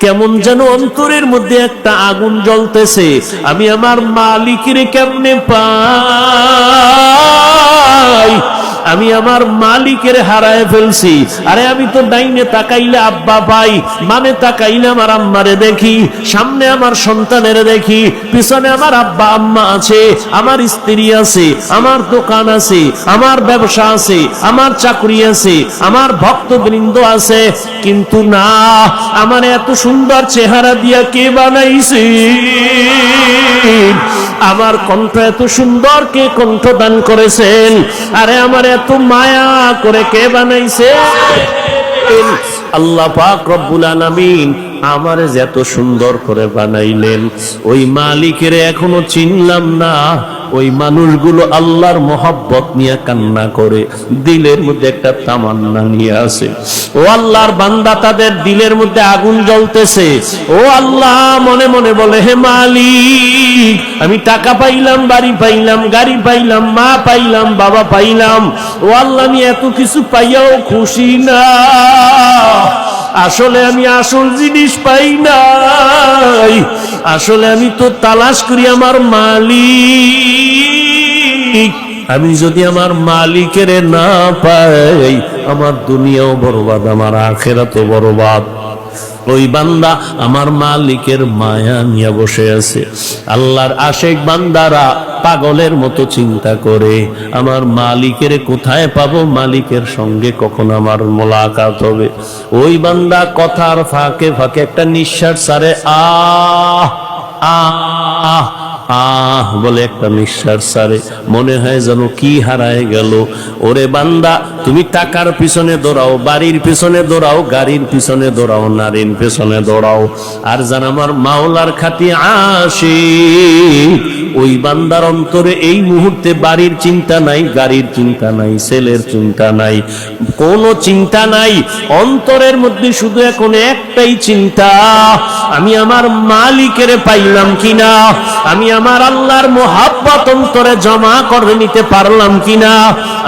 কেমন যেন অন্তরের মধ্যে একটা আগুন জ্বলতেছে, আমি আমার মালিকের কেমনে পাই, আমি আমার মালিকের হারায় ফেলছি। আরে আমি তো ডাইনে তাকাইলে আব্বা পাই, মানে তাকাইলে আমার আম্মারে দেখি, সামনে আমার সন্তানের দেখি, পিছনে আমার আব্বা আম্মা আছে, আমার স্ত্রী আছে, আমার দোকান আছে, আমার ব্যবসা আছে, আমার চাকরি আছে, আমার ভক্তবৃন্দ আছে। কিন্তু না, আমার এত সুন্দর চেহারা দিয়া কে বানাইছে, আমার কণ্ঠ এত সুন্দর কে কণ্ঠ দান করেছেন, আরে আমার এত মায়া করে কে বানাইছে? আল্লাহ পাক রব্বুল আলামিন আমারে এত সুন্দর করে বানাইলেন, ওই মালিকের এখনো চিনলাম না। ওই মানুষগুলো আল্লাহর মহব্বত নিয়ে কান্না করে, দিলের মধ্যে একটা তামান্না নিয়ে আসে। ও আল্লাহর বান্দা, তাদের দিলের মধ্যে আগুন জ্বলতেছে। ও আল্লাহ মনে মনে বলে, হে মালিক, আমি টাকা পাইলাম, বাড়ি পাইলাম, গাড়ি পাইলাম, মা পাইলাম, বাবা পাইলাম, ও আল্লাহ আমি এত কিছু পাইয়াও খুশি না। আসলে আমি আসল জিনিস পাই নাই, আসলে আমি তো তালাশ করি আমার মালিক। আমি যদি আমার মালিকের না পাই, আমার দুনিয়াও বরবাদ, আমার আখিরাতও বরবাদ। ওই বান্দা আমার মালিকের মায়া নিয়ে বসে আছে। আল্লাহর আশেক বান্দারা পাগলের মতো চিন্তা করে, আমার মালিকের কোথায় পাবো, মালিকের সঙ্গে কখন আমার মোলাকাত হবে। ওই বান্দা কথার ফাঁকে ফাঁকে একটা নিঃশ্বাস ছাড়ে, আহ আহ আহ বলে একটা নিঃশ্বাস ছাড়ে, মনে হয় যেন কি হারায় গেল। ওরে বান্দা, তুমি টাকার পিছনে দৌড়াও, বাড়ির পিছনে দৌড়াও, গাড়ির পিছনে দৌড়াও, নারীর পিছনে দৌড়াও, আর জান আমার মাওলার খাতি আশিক, ওই বান্দার অন্তরে এই মুহূর্তে বাড়ির চিন্তা নাই, গাড়ির চিন্তা নাই, ছেলের চিন্তা নাই, কোনো চিন্তা নাই। অন্তরের মধ্যে শুধু এখন একটাই চিন্তা, আমি আমার মালিকের পাইলাম কিনা, আমি আমার আল্লাহর মোহাব্বত অন্তরে জমা করে নিতে পারলাম কিনা,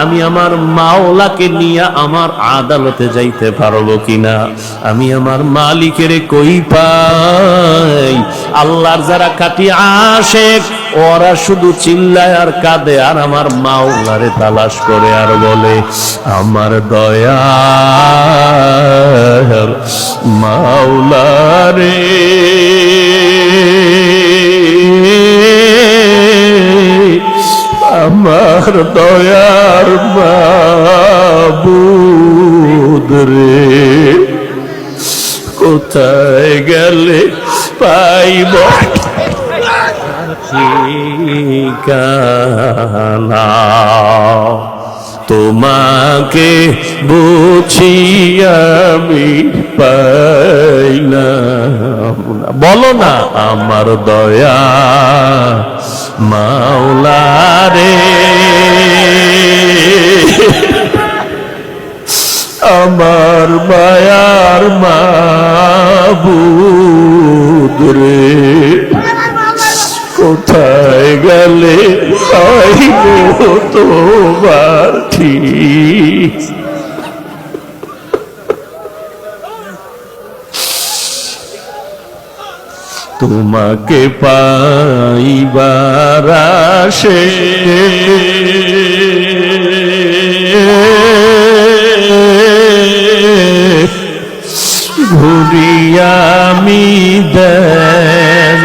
আমি আমার মাওলাকে নিয়ে আমার আদালতে যাইতে পারবো কিনা, আমি আমার মালিকের কই পাই। আল্লাহর যারা খাঁটি আশেক, ওরা শুধু চিল্লায় আর কাঁদে, আর আমার মাওলারে তালাশ করে আর বলে, আমার দয়ার মাওলারে, আমার দয়ার মাবুদ রে, কোথায় গেলে পাইব ঠিকানা, তোমাকে বুঝি আমি পাইলাম না। বলো না, আমার দয়া মাওলারে, আমার মায়ার মাবুদ রে, কোথায় গেলে পাইব তোমার ঠিক। তোমাকে পাইবার আশে ঘুরি আমি দেশ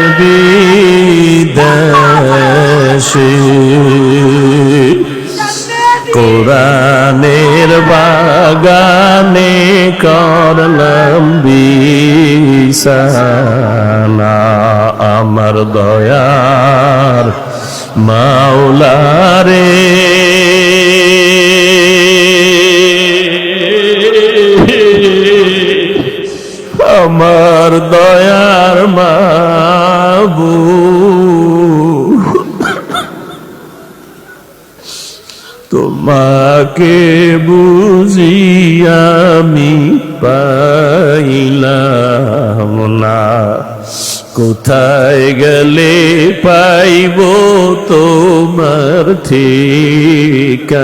বিদেশে, কোরআনের বাগানে করলাম বিছানা, আমার দয়ার মাওলারে, আমার দয়ার মাবুদ, তোমাকে বুঝি আমি পাইলাম না, কোথায় গেলে পাইব তোমার ঠিকানা।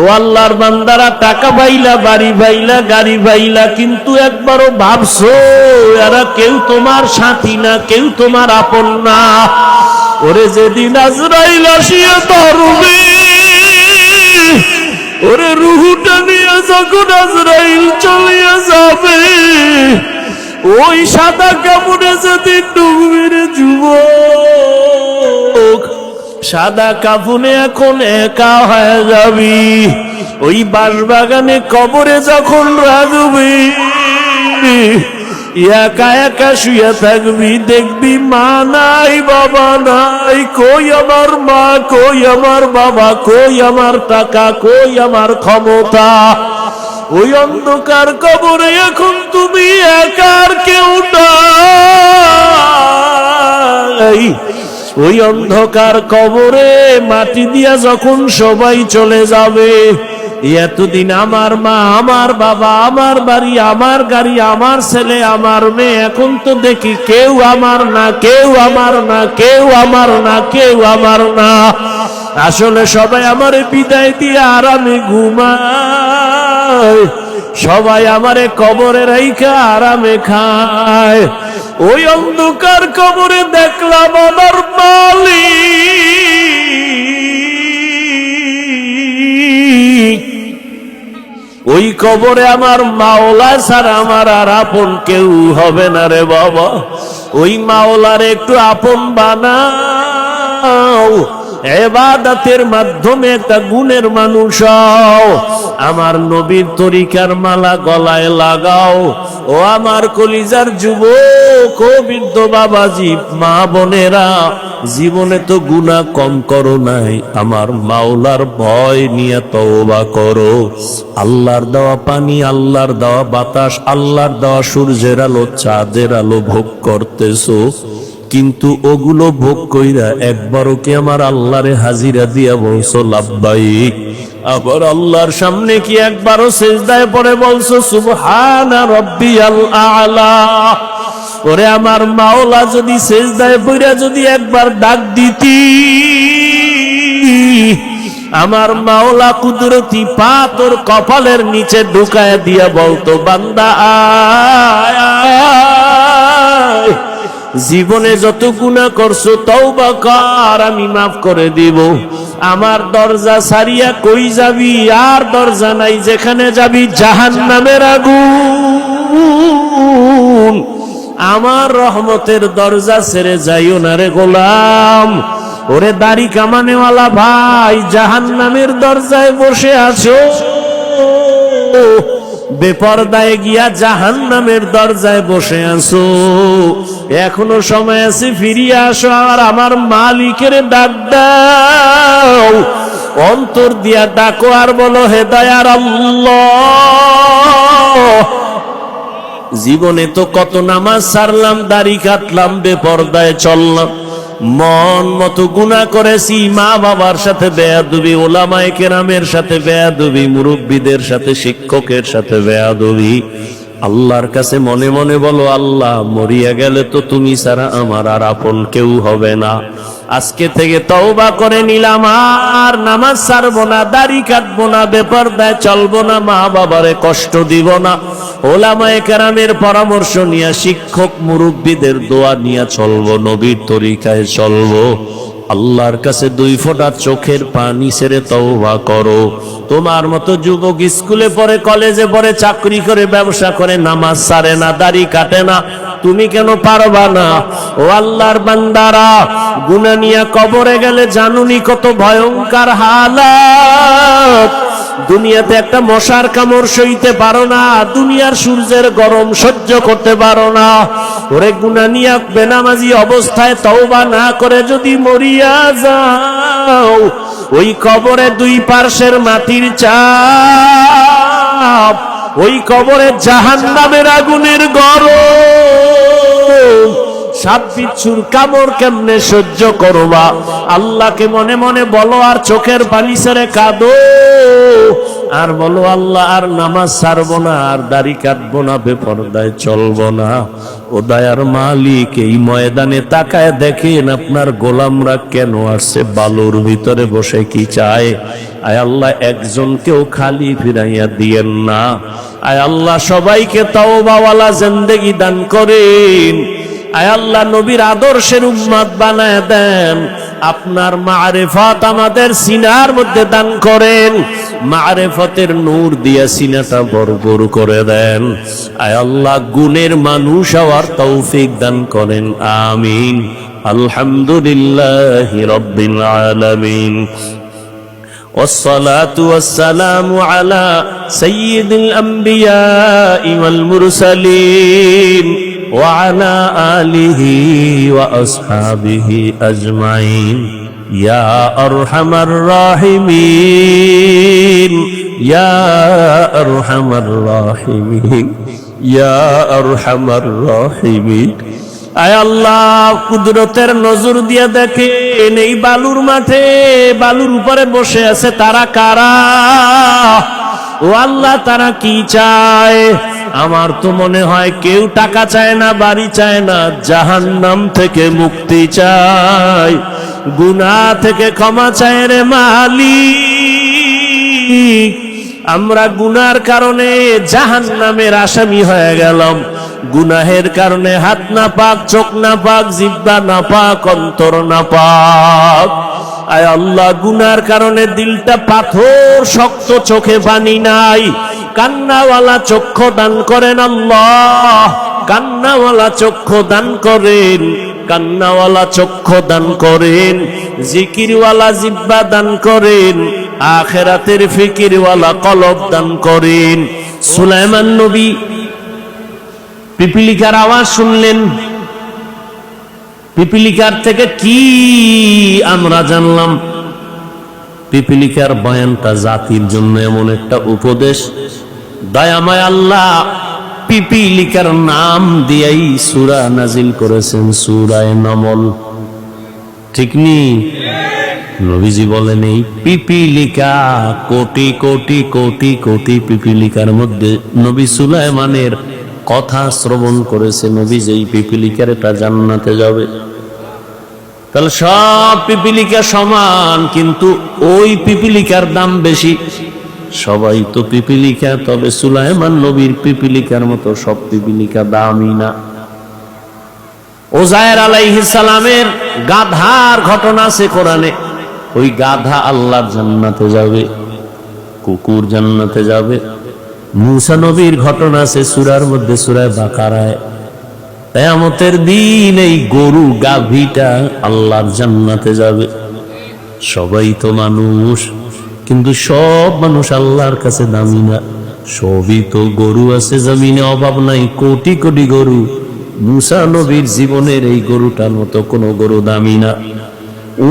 ও আল্লাহর বান্দারা, টাকা পাইলা, বাড়ি পাইলা, গাড়ি পাইলা, কিন্তু একবারও ভাবছো এরা কেউ তোমার সাথী না, কেউ তোমার আপন না? ওরে যেদিন আজরাইল আসিয়া ধরবে, ওরে রুহুটা নিয়ে যখন আজরাইল চলিয়া যাবে, ওই সাদা কাপড়ে যেদিন ডুববে রে যুবক, সাদা কাফনে এখন একা হয়ে যাবি। ওই বাঁশবাগানে কবরে যখন রাখবি, একা একা শুয়ে থাকবি, দেখবি মা নাই, বাবা নাই, কই আমার মা, কই আমার বাবা, কই আমার টাকা, কই আমার ক্ষমতা। ওই অন্ধকার কবরে এখন তুমি একার, কেউ নাই। ওই অন্ধকার কবরে মাটি দিয়া যখন সবাই চলে যাবে, এতদিন আমার মা, আমার বাবা, আমার বাড়ি, আমার গাড়ি, আমার ছেলে, আমার মেয়ে, এখন তো দেখি কেউ আমার না, কেউ আমার না, কেউ আমার না, কেউ আমার না। আসলে সবাই আমারে বিদায় দিয়ে আরামে ঘুমায়, সবাই আমারে কবরে রাইখা আরামে খায়। ওই অন্ধকার কবরে দেখলাম আমার মালিক, ওই কবরে আমার মাওলা ছাড়া আমার আর আপন কেউ হবে না রে বাবা। ওই মাওলার একটু আপন বানাও, ইবাদতের মাধ্যমে একটা গুণের মানুষ হও। আমার নবীর তরিকার মালা গলায় লাগাও। ও আমার কলিজার যুবক, ও বৃদ্ধ বাবাজি, মা বোনেরা, জীবনে তো গুনাহ কম করো নাই, আমার মাওলার ভয় নিয়ে তওবা করো। আল্লাহর দেওয়া পানি, আল্লাহর দেওয়া বাতাস, আল্লাহর দেওয়া সূর্যের আলো, চাঁদের আলো ভোগ করতেছো, কিন্তু ওগুলো ভোগ কইরা একবারও কি আমার আল্লাহরে হাজিরা দিয়া বলছো লাব্বাইক? আবার আল্লাহর সামনে কি একবারও সিজদায় পড়ে বলছো সুবহানা রাব্বিয়াল আ'লা? ওরে আমার মাওলা, যদি সিজদায় পড়ে যদি একবার ডাক দিতি, আমার মাওলা কুদরতি পা তোর কপালের নিচে ঢুকায় দিয়া বলতো, বান্দা আয় আয়, জীবনে যত গুনাহ করছো তওবা কর, আমি মাফ করে দিব। আমার দরজা ছাড়িয়া কই যাবি? আর দরজা নাই, যেখানে যাবি জাহান্নামের আগুন। আমার রহমতের দরজা ছেড়ে যাইও না রে গোলাম। ওরে দাড়ি কামানেওয়ালা ভাই, জাহান্নামের দরজায় বসে আছো, বেপরদায় গিয়া জাহান্নামের দরজায় বসে আছো। এখনো সময় আছে, ফিরিয়ে আসো, আর আমার মালিকের ডাক দাও, অন্তর দিয়া ডাকো আর বলো, হে দয়ার আল্লাহ, জীবনে তো কত নামাজ ছাড়লাম, দাড়ি কাটলাম, বেপরদায় চললাম, মন মতো গুনাহ করেছি, মা বাবার সাথে বেয়াদবি, ওলামায়ে কেরামের সাথে বেয়াদবি, মুরব্বীদের সাথে, শিক্ষকের সাথে বেয়াদবি। আল্লাহর কাছে মনে মনে বলো, আল্লাহ, মরিয়া গেলে তো তুমি ছাড়া আমার আর আপন কেউ হবে না। আজকে থেকে তওবা করে নিলাম, আর নামাজ ছাড়বো না, দাড়ি কাটবো না, বেপরদায় চলবো না, মা বাবারে কষ্ট দিব না, ওলামায়ে কেরামের পরামর্শ নিয়ে, শিক্ষক মুরব্বীদের দোয়া নিয়ে চলবো, নবীর তরিকায় চলবো। আল্লাহর কাছে 2 ফোঁটা চোখের পানি ছেড়ে তওবা করো। তোমার মতো যুবক স্কুলে পড়ে, কলেজে পড়ে, চাকরি করে, ব্যবসা করে, নামাজ ছাড়ে না, দাড়ি কাটে না, তুমি কেন পারবা না? ও আল্লাহর বান্দারা, গুনাহ নিয়ে কবরে গেলে জানুনি কত ভয়ঙ্কর হালাত। দুনিয়াতে একটা মশার কামড় সইতে পারো না, দুনিয়ার সূর্যের গরম সহ্য করতে পারো না। ওরে গুনাহ নিয়ে বেনামাজি অবস্থায় তওবা না করে যদি মরিয়া যাও, ওই কবরে 2 পার্শ্বের মাটির চাপ, ওই কবরে জাহান্নামের আগুনের গরম, সাপ বিচ্ছুর কামড় কেমনে সহ্য করবা? আল্লাহকে মনে মনে বলো আর চোখের পানি ছেড়ে কাঁদো। আর বলো আল্লাহ আর নামাজ ছাড়বো না, আর দাড়ি কাটবো না, বেপরদায় চলবো না। ও দয়ার মালিক, এই ময়দানে তাকায় দেখেন আপনার গোলামরা কেন আসছে, বালুর ভিতরে বসে কি চায়? আয় আল্লাহ একজনকেও খালি ফিরাইয়া দিয়েন না। আয় আল্লাহ সবাইকে তাওবাওয়ালা জিন্দেগি দান করেন। আয় আল্লাহ নবীর আদর্শের উম্মত বানায় দেন। আপনার মারিফত আমাদের সিনার মধ্যে দান করেন, মারিফতের নূর দিয়া সিনাটা ভরপুর করে দেন। আয় আল্লাহ গুণের মানুষ হওয়ার তৌফিক দান করেন, আমিন। আলহামদুলিল্লাহি রাব্বিল আলামিন। والصلاة والسلام على سيد الأنبياء والمرسلين وعلى آله وأصحابه أجمعين يا أرحم الراحمين يا أرحم الراحمين يا أرحم الراحمين। আয় আল্লাহ কুদরতের নজর দিয়ে দেখেন এই বালুর মাঠে বালুর উপরে বসে আছে তারা কারা? ও আল্লাহ তারা কি চায়? আমার তো মনে হয় কেউ টাকা চায় না, বাড়ি চায় না, জাহান্নাম থেকে মুক্তি চায়, গুনাহ থেকে ক্ষমা চায় রে মালিক। আমরা গুনার কারণে জাহান্নামের আসামি হয়ে গেলাম, গুনাহের কারণে হাত না পাক, চোখ না পাক, জিহ্বা না পাক, অন্তর না পাক। আয় আল্লাহ গুনার কারণে দিলটা পাথর শক্ত, চোখে পানি নাই, কান্নাওয়ালা চক্ষু দান করেন আল্লাহ, কান্নাওয়ালা চক্ষু দান করেন, কান্নাওয়ালা চক্ষু দান করেন, জিকিরওয়ালা জিহ্বা দান করেন, আখিরাতের ফিকিরওয়ালা কলব দান করেন। সুলাইমান নবী পিপিলিকার আওয়াজ শুনলেন, পিপিলিকার থেকে কি আমরা জানলাম? পিপিলিকার বয়ানটা জাতির জন্য এমন একটা উপদেশ, দয়াময় আল্লাহ পিপিলিকার নাম দিয়েই সূরা নাজিল করেছেন, সূরায়ে নামল। ঠিক নি? নবীজি বলেন এই পিপিলিকা কোটি কোটি কোটি কোটি পিপিলিকার মধ্যে নবী সুলাইমানের কথা শ্রবণ করেছে। নবী যেই পিপিলিকার এটা জান্নাতে যাবে, তাহলে সব পিপিলিকা সমান, কিন্তু ওই পিপিলিকার দাম বেশি। সবাই তো পিপিলিকা, তবে সুলাইমান নবীর পিপিলিকার মতো সব পিপিলিকা দামি না। ওজায়ের আলাইহিস সালামের গাধার ঘটনা আছে কোরআনে। ওই গাধা আল্লাহর জান্নাতে যাবে, কুকুর জান্নাতে যাবে। মুসা নবীর ঘটনা আছে সূরার মধ্যে, সূরা বাকারায়। কিয়ামতের দিন এই গরু গাভীটা আল্লাহর জান্নাতে যাবে। সবাই তো মানুষ, কিন্তু সব মানুষ আল্লাহর কাছে দামি না। সবই তো গরু আছে জমিনে, অভাব নাই, কোটি কোটি গরু। মুসা নবীর জীবনের এই গরুটার মতো কোনো গরু দামি না।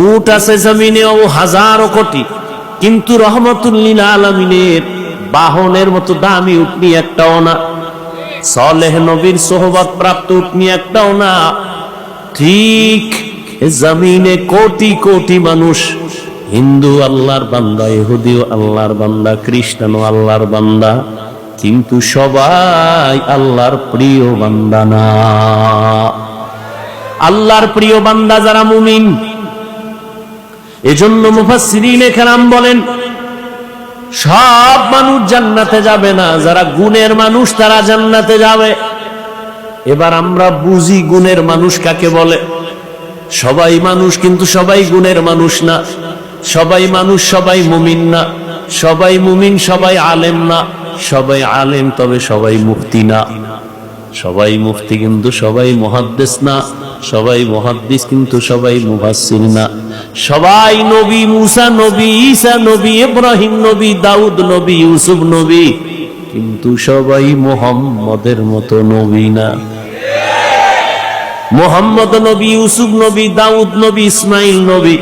উট আছে জমিনে ও হাজারো কোটি, কিন্তু রহমতুল লিল আলামিনের বাহনের মতো দামি উটনি একটাও না। সালেহ নবীর সোহবত প্রাপ্ত উটনি একটাও না। ঠিক জমিনে কোটি কোটি মানুষ, হিন্দু আল্লাহর বান্দা, ইহুদিও আল্লাহর বান্দা, খ্রিস্টানও আল্লাহর বান্দা, কিন্তু সবাই আল্লাহর প্রিয় বান্দা না। আল্লাহর প্রিয় বান্দা যারা মুমিন, এজন্য মুফাসসিরিনে কেরাম বলেন সব মানুষ জান্নাতে যাবে না, যারা গুণের মানুষ তারা জান্নাতে যাবে। এবার আমরা বুঝি গুণের মানুষ কাকে বলে। সবাই মানুষ, কিন্তু সবাই গুণের মানুষ না। সবাই মানুষ, সবাই মুমিন না। সবাই মুমিন, সবাই আলেম না। সবাই আলেম, তবে সবাই মুফতি না। সবাই মুফতি, কিন্তু সবাই মুহাদ্দিস না। সবাই মুহাদ্দিস, কিন্তু সবাই মুফাসসির না। সবাই নবী, মুসা নবী, ঈসা নবী, ইব্রাহিম নবী, দাউদ নবী, ইউসুফ নবী, কিন্তু সবাই মুহাম্মদের মতো নবী না। মুহাম্মদ নবী, ইউসুফ নবী, দাউদ নবী, ইসমাইল নবী।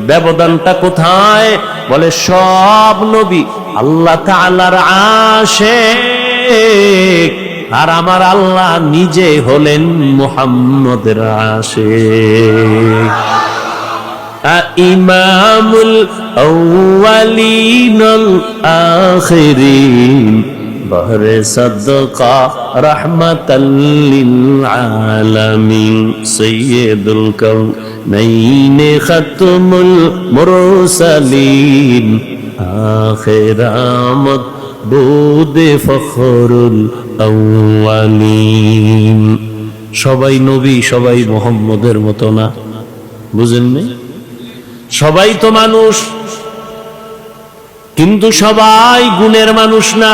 ব্যবধানটা কোথায়? বলে সব নবী আল্লাহ তাআলার আশিক, আর আমার আল্লাহ নিজে হলেন মুহাম্মদের আশিক। ইমামুল আউয়ালিনাল আখিরিন বহরে সাদকা রাহমাতাল লিল আলামিন সাইয়্যিদুল কাউনাইন খাতমুল মুরসালিন আখিরামত বুদে ফখরুল আউয়ালিন। সবাই নবী, সবাই মুহাম্মদের মতো না, বুঝেননি? সবাই তো মানুষ, কিন্তু সবাই গুণের মানুষ না।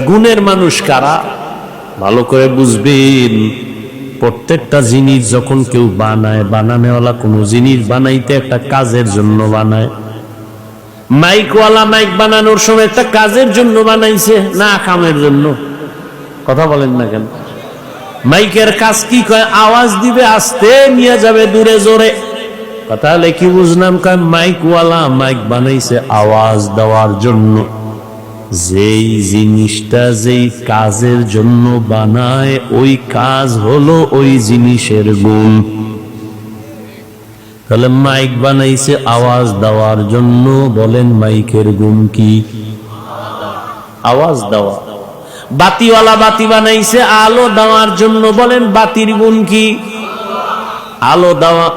গুণের মানুষ কারা? ভালো করে বুঝবেন। প্রত্যেকটা জিনিস যখন কেউ বানায়, বানানেওয়ালা কোনো জিনিস বানাইতে একটা কাজের জন্য বানায়। মাইকওয়ালা মাইক বানানোর সময় একটা কাজের জন্য বানাইছে, না কামের জন্য? কথা বলেন না কেন? মাইকের কাজ কি কয়? আওয়াজ দিবে, আস্তে নিয়ে যাবে দূরে জোরে। কথা হলে কি বুঝলাম? কয় মাইকওয়ালা মাইক বানাইছে আওয়াজ দেওয়ার জন্য। যেই জিনিসটা যেই কাজের জন্য বানায়, ওই কাজ হলো ওই জিনিসের গুণ। তাহলে মাইক বানাইছে আওয়াজ দেওয়ার জন্য, বলেন মাইকের গুণ কি? আওয়াজ দেওয়া। বাতিওয়ালা বাতি বানাইছে আলো দেওয়ার জন্য, বলেন বাতির গুণ কি? আলো দেওয়া।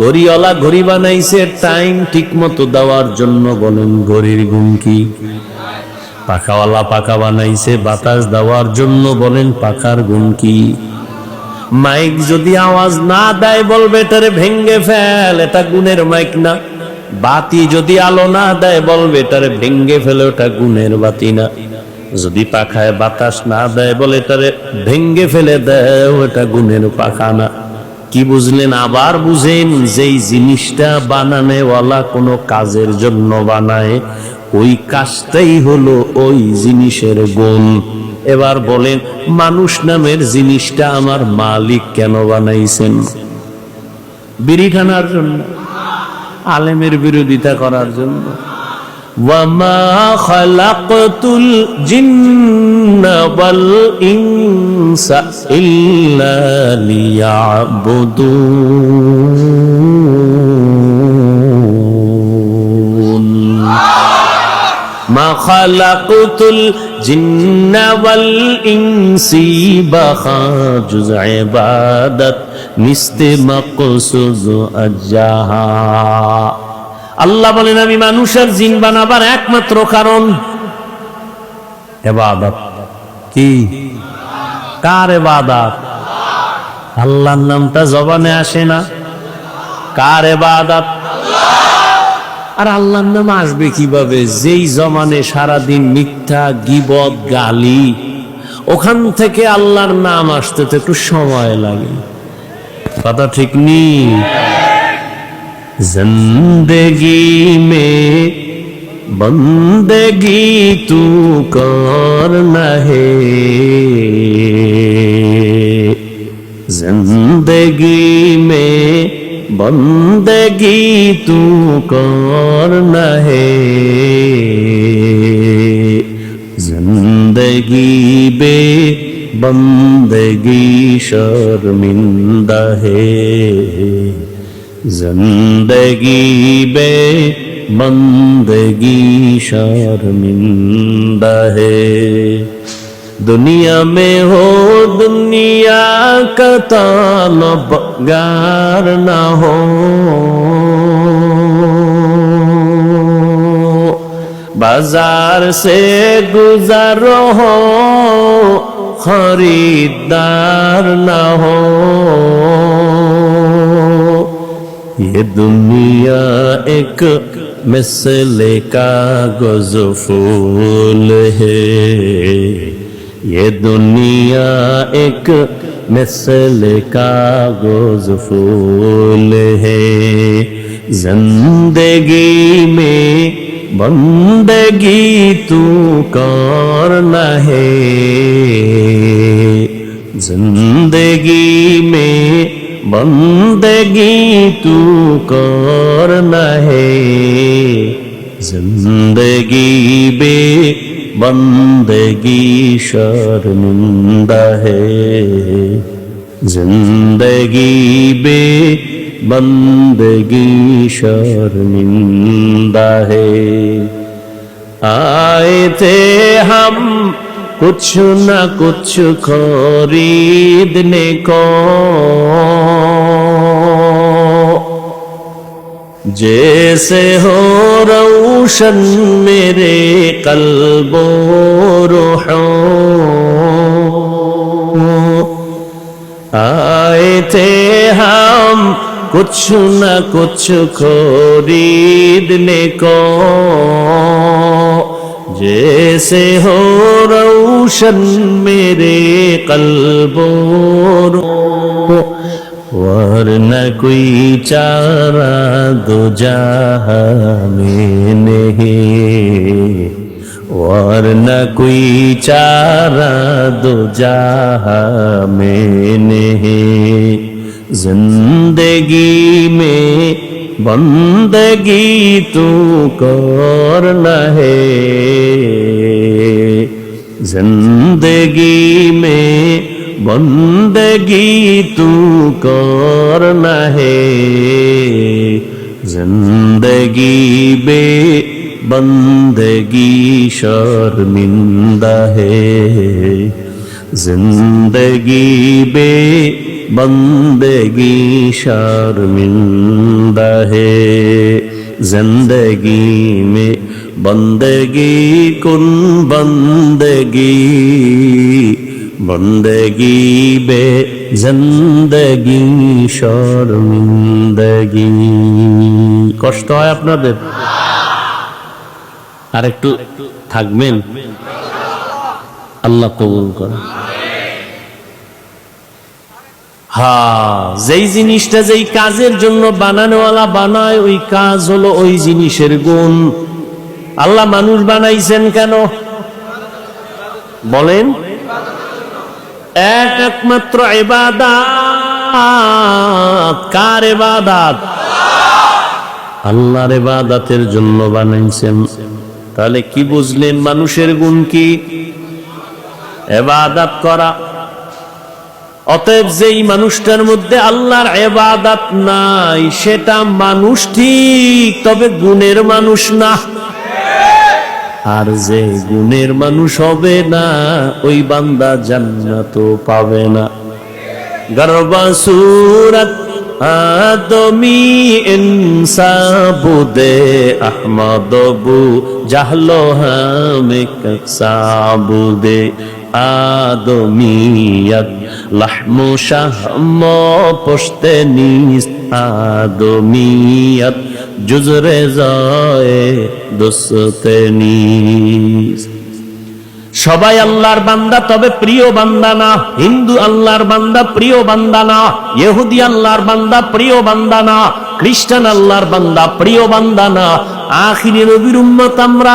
ঘড়িওয়ালা ঘড়ি বানাইছে টাইম ঠিক মতো দেওয়ার জন্য, বলেন ঘড়ির গুণ কি? পাখাওয়ালা পাখা বানাইছে বাতাস দেওয়ার জন্য, বলেন পাখার গুণ কি? মাইক যদি আওয়াজ না দেয়, বলবে এটারে ভেঙ্গে ফেল, এটা গুণের মাইক না। বাতি যদি আলো না দেয়, বলবে এটারে ভেঙ্গে ফেলে, ওটা গুণের বাতি না। যদি পাখায় বাতাস না দেয়, বলে এটারে ভেঙ্গে ফেলে দেয়, ওটা গুণের পাখা না। কি বুঝলেন? আবার বুঝেন, যেই জিনিসটা বানানেওয়ালা কোনো কাজের জন্য বানায়, ওই কাজটাই হলো ওই জিনিসের গুণ। এবার বলেন, মানুষ নামের জিনিসটা আমার মালিক কেন বানাইছেন? বিড়ি টানার জন্য? আলেমের বিরোধিতা করার জন্য? ওয়ামা খালাকতুল জিন্না ওয়াল ইনসা ইল্লা লিয়াবুদুন। মা খালাকতুল জিন্না ওয়াল ইনসি বাখাজুজ ইবাদত মিস্তে মাকসুদ আজাহা। আল্লাহ বলেন, আমি মানুষ আর জিন বানাবার একমাত্র কারণ ইবাদত। কি? কার ইবাদত? আল্লাহর নামটা জবানে আসে না। কার ইবাদত? আর আল্লাহর নাম আসবে কিভাবে? যেই জমানে সারাদিন মিথ্যা গীবত গালি, ওখান থেকে আল্লাহর নাম আসতে তো একটু সময় লাগে। কথা ঠিক নেই? जिंदगी में बंदगी तू करना है, जिंदगी में बंदगी तू करना है, जिंदगी बे बंदगी शर्मिंदा है, जिंदगी बे बंदगी शर्मिंदा है। दुनिया में हो दुनिया का तालबगार ना हो, बाजार से गुजरो हो खरीदार ना हो, ये दुनिया एक मिसले कागज फूल है, ये दुनिया एक मिसले कागज फूल है, जिंदगी में बंदगी तू करना है, जिंदगी में बंदगी तू करना है, जिंदगी बे बंदगी शर्मिंदा है। जिंदगी बे बंदगी शर्मिंदा है। आए थे हम कुछ न कुछ खरीदने को, जैसे हो रोशन मेरे कल्बो रूहों। आए थे हम कुछ न कुछ खरीदने को, जैसे हो रोशन मेरे कल्बो रूहों। वरना कोई चारा दो जहां में नहीं, वरना कोई चारा दो जहां में नहीं। जिंदगी में बंदगी तू करना है, जिंदगी में बंदगी तू करना है। जिंदगी बे बंदगी शर्मिंदा है, जिंदगी बे बंदगी शर्मिंदा है। जिंदगी में बंदगी कुन बंदगी, बंदगी बे जिंदगी शर्मिंदगी। কষ্ট হয় আপনাদের? আর একটু থাকবেন, আল্লাহ কবুল করে। যেই জিনিসটা যেই কাজের জন্য বানানোওয়ালা বানায়, ওই কাজ হলো ওই জিনিসের গুণ। আল্লাহ মানুষ বানাইছেন কেন বলেন? একমাত্র ইবাদত। কার ইবাদত? আল্লাহর ইবাদতের জন্য বানাইছেন। তাহলে কি বুঝলেন মানুষের গুণ কি? ইবাদত করা। অতএব যেই মানুষটার মধ্যে আল্লাহর ইবাদত নাই, সেটা মানুষ ঠিক, তবে গুণের মানুষ না। আর যে গুণের মানুষ হবে না, ওই বান্দা জান্নাতও পাবে না। গরবা সুরত আদমি ইনসাবুদে আহমদবু জাহলো হামে কসাবুদে। আদমিয়ত লাহমু শাহম পশতে নিস, আদমিয়ত জুজরে যায় দোস্তে নিস। সবাই আল্লাহর বান্দা, তবে প্রিয় বান্দা না। হিন্দু আল্লাহর বান্দা, প্রিয় বান্দা না। ইহুদি আল্লাহর বান্দা, প্রিয় বান্দা না। খ্রিস্টান আল্লাহর বান্দা, প্রিয় বান্দা না। আখিরি নবীর উম্মত আমরা,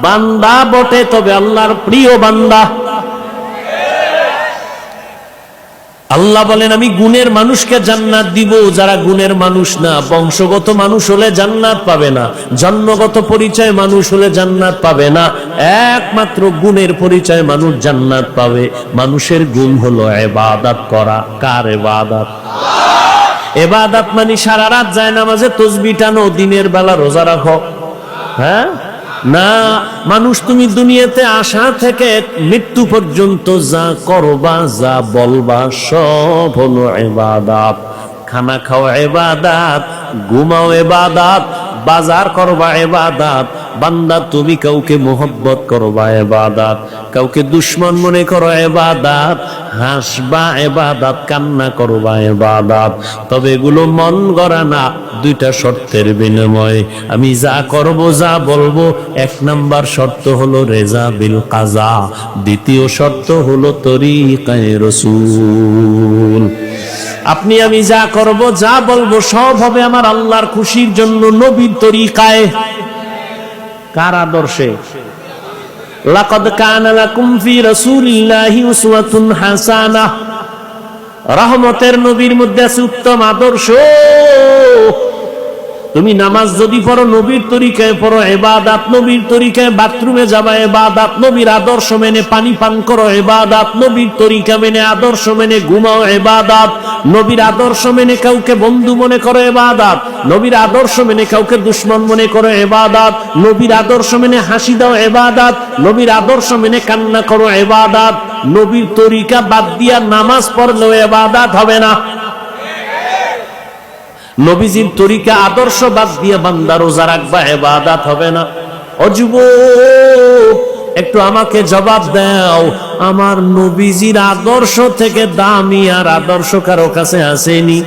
বান্দা বটে, তবে আল্লাহর প্রিয় বান্দা। আল্লাহ বলেন আমি গুণের মানুষকে জান্নাত দিব। যারা গুণের মানুষ না, বংশগত মানুষ হলে জান্নাত পাবে না, জন্মগত পরিচয় মানুষ হলে জান্নাত পাবে না। একমাত্র গুণের পরিচয় মানুষ জান্নাত পাবে। মানুষের গুণ হলো ইবাদত করা। কার ইবাদত? ইবাদত মানে সারা রাত যায় নামাজে তাসবিহ টানো, দিনের বেলা রোজা রাখো। হ্যাঁ না, মানুষ তুমি দুনিয়াতে আসা থেকে মৃত্যু পর্যন্ত যা করবা, যা বলবা, সব হলো ইবাদত। খানা খাওয়া ইবাদত, ঘুমাও ইবাদত, বাজার করবা ইবাদত। বান্দা তুমি কাউকে মোহব্বত করবা ইবাদত, কাউকে দুশ্মন মনে করো ইবাদত, হাসবা ইবাদত, কান্না করবা ইবাদত। তবে এগুলো মন গড়া না, দুইটা শর্তের বিনিময়ে। আমি যা করব, যা বলবো, এক নাম্বার শর্ত হলো রেজা বিল কাজা, দ্বিতীয় শর্ত হলো তরিকায়ে রাসূল। আপনি আমি যা করব, যা বলবো, সব হবে আমার আল্লাহর খুশির জন্য, নবীর তরিকায়। কার আদর্শে? লাকাদ কানা লাকুম ফি রাসূলিল্লাহি উসওয়াতুন হাসানাহ। রহমতের নবীর মধ্যে আছে উত্তম আদর্শ। তুমি নামাজ যদি পড়ো নবীর তরিকায় পড়ো ইবাদত, নবীর তরিকায় বাথরুমে যাবা ইবাদত, নবীর আদর্শ মেনে পানি পান করো ইবাদত, নবীর তরিকা মেনে আদর্শ মেনে ঘুমাও ইবাদত, নবীর আদর্শ মেনে কাউকে বন্ধু মনে করো ইবাদত, নবীর আদর্শ মেনে কাউকে দুশমন মনে করো ইবাদত, নবীর আদর্শ মেনে হাসি দাও ইবাদত, নবীর আদর্শ মেনে কান্না করো ইবাদত। নবীর তরিকা বাদ দিয়া নামাজ পড়লেও ইবাদত হবে না। নবীজির তরিকা আদর্শ বাদ দিয়ে বান্দা রোজা রাখবা ইবাদত হবে না। ও যুবক, একটু আমাকে জবাব দাও, আমার নবীজির আদর্শ থেকে দামি আর আদর্শ কারো কাছে আসেনি?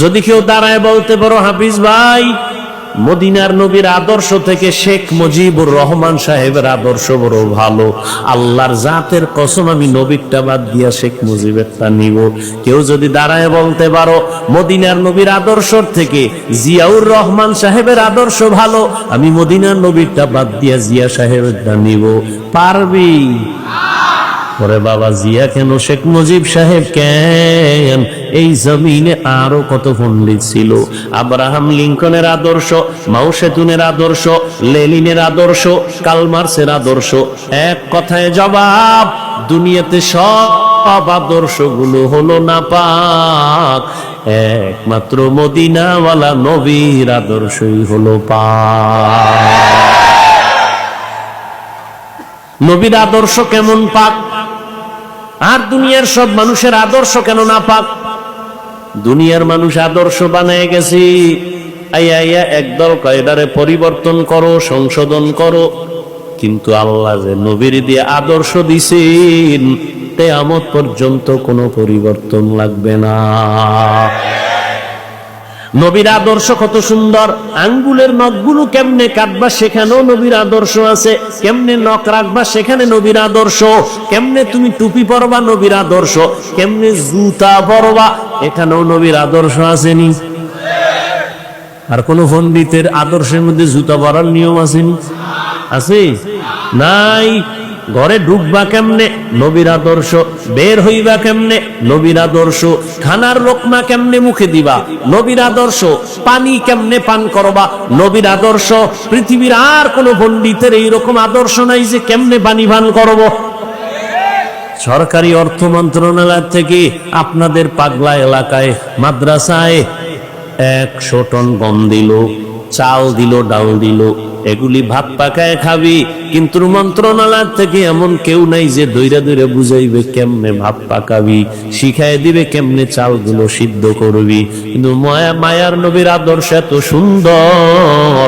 যদি কেউ দাঁড়ায় বলতে পারো হাফিজ ভাই, মদিনার নবীর আদর্শ থেকে শেখ মুজিবুর রহমান সাহেবের আদর্শ বড় ভালো, আল্লাহর জাতের কসম আমি নবীরটা বাদ দিয়া শেখ মুজিবেরটা নিব। কেউ যদি দাঁড়ায় বলতে পারো মদিনার নবীর আদর্শ থেকে জিয়াউর রহমান সাহেবের আদর্শ ভালো, আমি মদিনার নবীরটা বাদ দিয়া জিয়া সাহেবেরটা নিব, পারবি? ওরে বাবা, জিয়া কেন, শেখ মুজিব সাহেব কেন? এই জমিনে আরো কত পণ্ডিত ছিল। আব্রাহাম লিঙ্কনের আদর্শ, মাও সেতুনের আদর্শ, লেনিনের আদর্শ, কালমার্সের আদর্শ, এক কথায় জবাব, দুনিয়াতে সব আদর্শগুলো হলো নাপাক, একমাত্র মদিনাওয়ালা নবীর আদর্শই হলো পাক। নবীর আদর্শ কেমন পাক, আর দুনিয়ার সব মানুষের আদর্শ কেন না পাক? দুনিয়ার মানুষ আদর্শ বানায় গেছি, আইয়া আইয়া একদল কয়দারে পরিবর্তন করো, সংশোধন করো, কিন্তু আল্লাহ যে নবীর দিয়ে আদর্শ দিছেন, কিয়ামত পর্যন্ত কোনো পরিবর্তন লাগবে না। নবীর আদর্শ কত সুন্দর, আঙ্গুলের নখগুলো কেমনে কাটবা সেখানেও নবীর আদর্শ আছে, কেমনে নখ রাখবা সেখানে নবীর আদর্শ, কেমনে তুমি টুপি পরবা নবীর আদর্শ, কেমনে জুতা পরবা এখানেও নবীর আদর্শ আসেনি? আর কোন পণ্ডিতের আদর্শের মধ্যে জুতা পরার নিয়ম আসেনি? আছে? নাই। ঘরে ঢুকবা কেমনে? নবীর আদর্শ। বের হইবা কেমনে? নবীর আদর্শ। খানার লোকমা কেমনে মুখে দিবা? নবীর আদর্শ। পানি কেমনে পান করবা? নবীর আদর্শ। পৃথিবীর আর কোন পণ্ডিতের এইরকম আদর্শ নাই যে কেমনে পানি পান করব। সরকারি অর্থ মন্ত্রণালয় থেকে আপনাদের পাগলা এলাকায় মাদ্রাসায় 100 টন গম দিল, চাল দিল, ডাল দিল, এগুলি ভাত পাকায় খাবি, কিন্তু মন্ত্রণালয় থেকে এমন কেউ নাই যে দইরা দইরা বুঝাইবে কেমনে ভাত পাকাবি, শিখাই দিবে কেমনে চালগুলো সিদ্ধ করবি। কিন্তু মায়ার নবীর আদর্শ এত সুন্দর,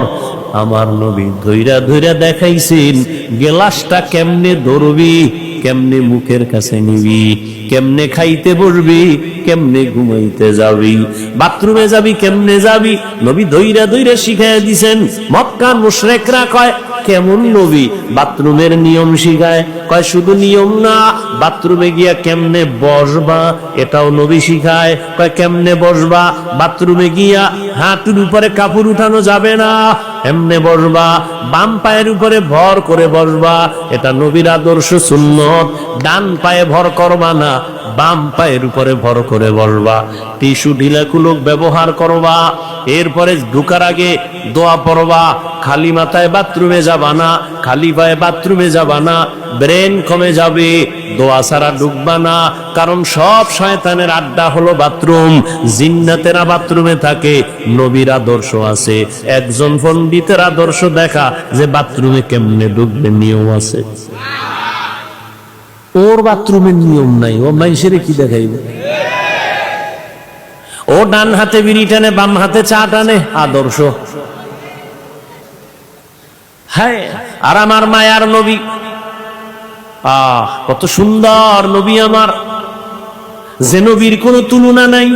আমার নবী দইরা দইরা দেখাইছেন গেলাসটা কেমনে ধরবি, কেমনে মুখের কাছে নিবি, কেমনে খাইতে বসবি, কেমনে ঘুমাইতে যাবি, বাথরুমে যাবি কেমনে যাবি, নবী দইরা দইরা শিখাইয়া দিছেন। মক্কার মুশরিকরা কয় কেমন নবী, বাথরুমের নিয়ম শিখায়, কয় শুধু নিয়ম না, বাথরুমে গিয়া কেমনে বসবা এটাও নবী শিখায়। কয় কেমনে বসবা, বাথরুমে গিয়া হাঁটুর উপরে কাপড় উঠানো যাবে না, এমনে বসবা, বাম পায়ের উপরে ভর করে বসবা, এটা নবীর আদর্শ সুন্নত। ডান পায়ে ভর করবা না, বাম পায়ের উপরে ভর করে বসবা। টিস্যু ঢিলাকুলক ব্যবহার করবা, এরপরে ঢুকার আগে দোয়া পড়বা। খালি মাথায় বাথরুমে যাবা না, খালি পায়ে বাথরুমে যাবা না, ব্রেন কমে যাবে। দোয়া ছাড়া ঢুকবা না, কারণ সব শয়তানের আড্ডা হলো বাথরুম, জিন্নাতেরা বাথরুমে থাকে। নবীর আদর্শ আছে। একজন পণ্ডিতের আদর্শ দেখা যে বাথরুমে কেমনে ঢুকবে নিয়ম আছে, ওর বাথরুমের নিয়ম নাই, ও মানুষের কি দেখাইবে? ও ডান হাতে বিড়ি টানে, বাম হাতে চা টানে, আদর্শ। হ্যাঁ, আর আমার মায়ার নবী, কত সুন্দর নবী আমার, যে নবীর কোনো তুলনা নাই,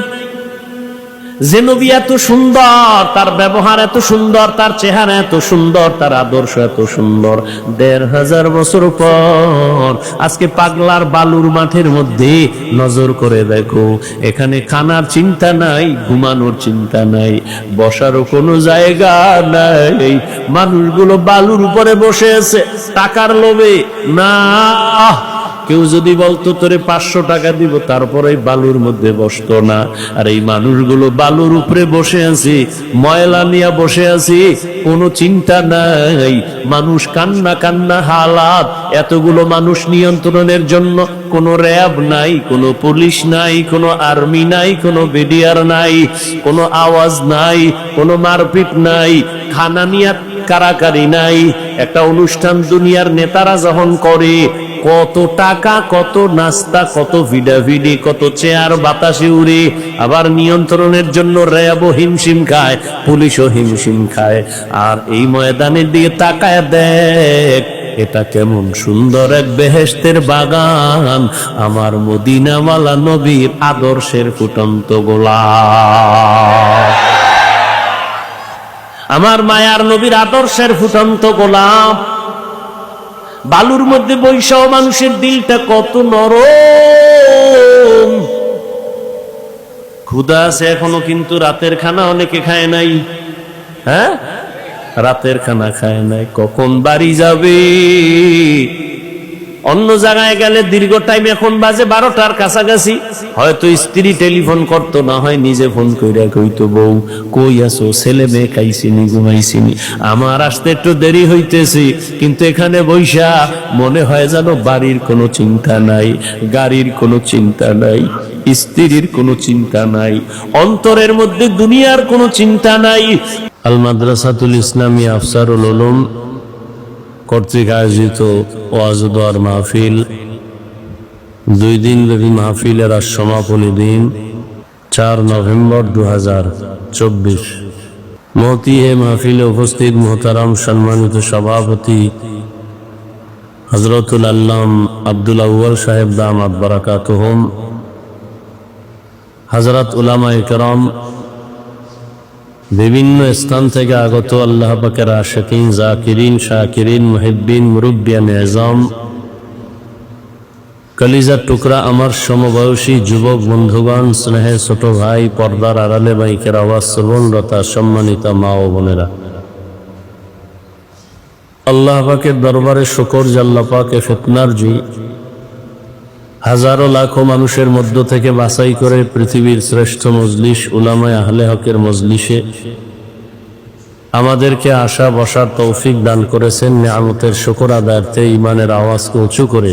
যে নবী এত সুন্দর, তার ব্যবহার এত সুন্দর, তার চেহারা এত সুন্দর, তার আদর্শ এত সুন্দর। 1500 বছর পর আজকে পাগলার বালুর মাঠের মধ্যে নজর করে দেখো, এখানে খানার চিন্তা নাই, ঘুমানোর চিন্তা নাই, বসারও কোনো জায়গা নাই। মানুষগুলো বালুর উপরে বসে আছে টাকার লোভে না, কেউ যদি বলতো তোরে 500 টাকা দিব, তারপরে বালুর মধ্যে বসতো না। আর এই মানুষগুলো বালুর উপরে বসে আছে, ময়লা নিয়ে বসে আছে, কোনো চিন্তা নাই। মানুষ কান্না কান্না হালাত। এতগুলো মানুষ নিয়ন্ত্রণের জন্য কোনো র্যাব নাই, কোনো পুলিশ নাই, কোনো আর্মি নাই, কোনো বিডিআর নাই, কোনো আওয়াজ নাই, কোনো মারপিট নাই, খানা নিয়ে কারাকারি নাই। একটা অনুষ্ঠান দুনিয়ার নেতারা যখন করে, কত টাকা, কত নাস্তা, কত ভিডাভিডি, কত চেয়ার বাতাসে উড়ে। আবার নিয়ন্ত্রণের জন্য র্যাবও হিমশিম খায়, পুলিশও হিমশিম খায়। আর এই ময়দানের দিকে তাকায় দেখ, এটা কেমন সুন্দর এক বেহেশতের বাগান, আমার মদিনাওয়ালা নবীর আদর্শের ফুটন্ত গোলাপ, আমার মায়ার নবীর আদর্শের ফুটন্ত গোলাপ। বালুর মধ্যে বৈশাও মানুষের দিলটা কত নরম। ক্ষুধা আছে এখনো, কিন্তু রাতের খানা অনেকে খায় নাই। হ্যাঁ, রাতের খানা খায় নাই। কখন বাড়ি যাবে? অন্য জায়গায় গেলে দীর্ঘ টাইম, এখন বাজে 12টার কাছাকাছি, হয়তো স্ত্রী টেলিফোন করতো, না হয় নিজে ফোন কইরা কইতো, বউ কই আছো, ছেলে মেয়ে খাইছিনি, ঘুমাইছিনি, আমার আসতে একটু দেরি হইতেছি। কিন্তু এখানে বৈশা মনে হয় যেন বাড়ির কোনো চিন্তা নাই, গাড়ির কোনো চিন্তা নাই, স্ত্রীর কোনো চিন্তা নাই, অন্তরের মধ্যে দুনিয়ার কোনো চিন্তা নাই। আল মাদ্রাসাতুল ইসলামী আফসারুল উলুম কর্তৃক আয়োজিত ওয়াজ ও দোয়ার মাহফিল, 2 দিন ব্যাপী মাহফিলের আজ সমাপনী দিন 4 নভেম্বর 2024। মহতি এ মাহফিলে উপস্থিত মোহতারাম সম্মানিত সভাপতি হযরতুল আল্লাম আব্দুল আউয়াল সাহেব দামাত বারাকাতুহুম, হযরত উলামায়ে কেরাম, বিভিন্ন স্থান থেকে আগত আল্লাহ পাকের আশিকিন, জাকিরিন, শাকিরিন, মুহিব্বিন, মুরব্বিয়ান এজাম, কলিজার টুকরা আমার সমবয়সী যুবক বন্ধুগণ, স্নেহে ছোট ভাই, পর্দার আড়ালে মাইকের আওয়াজ শ্রবণরতা সম্মানিতা মা ও বোনেরা, আল্লাহ পাকের দরবারে শুকর যে আল্লাহ পাকে ফিতনার জি হাজারো লাখো মানুষের মধ্য থেকে বাছাই করে পৃথিবীর শ্রেষ্ঠ মজলিস উলামায়ে আহলে হকের মজলিসে আমাদেরকে আসা বসার তৌফিক দান করেছেন। নিয়ামতের শুকর আদায়ার্থে ইমানের আওয়াজকে উঁচু করে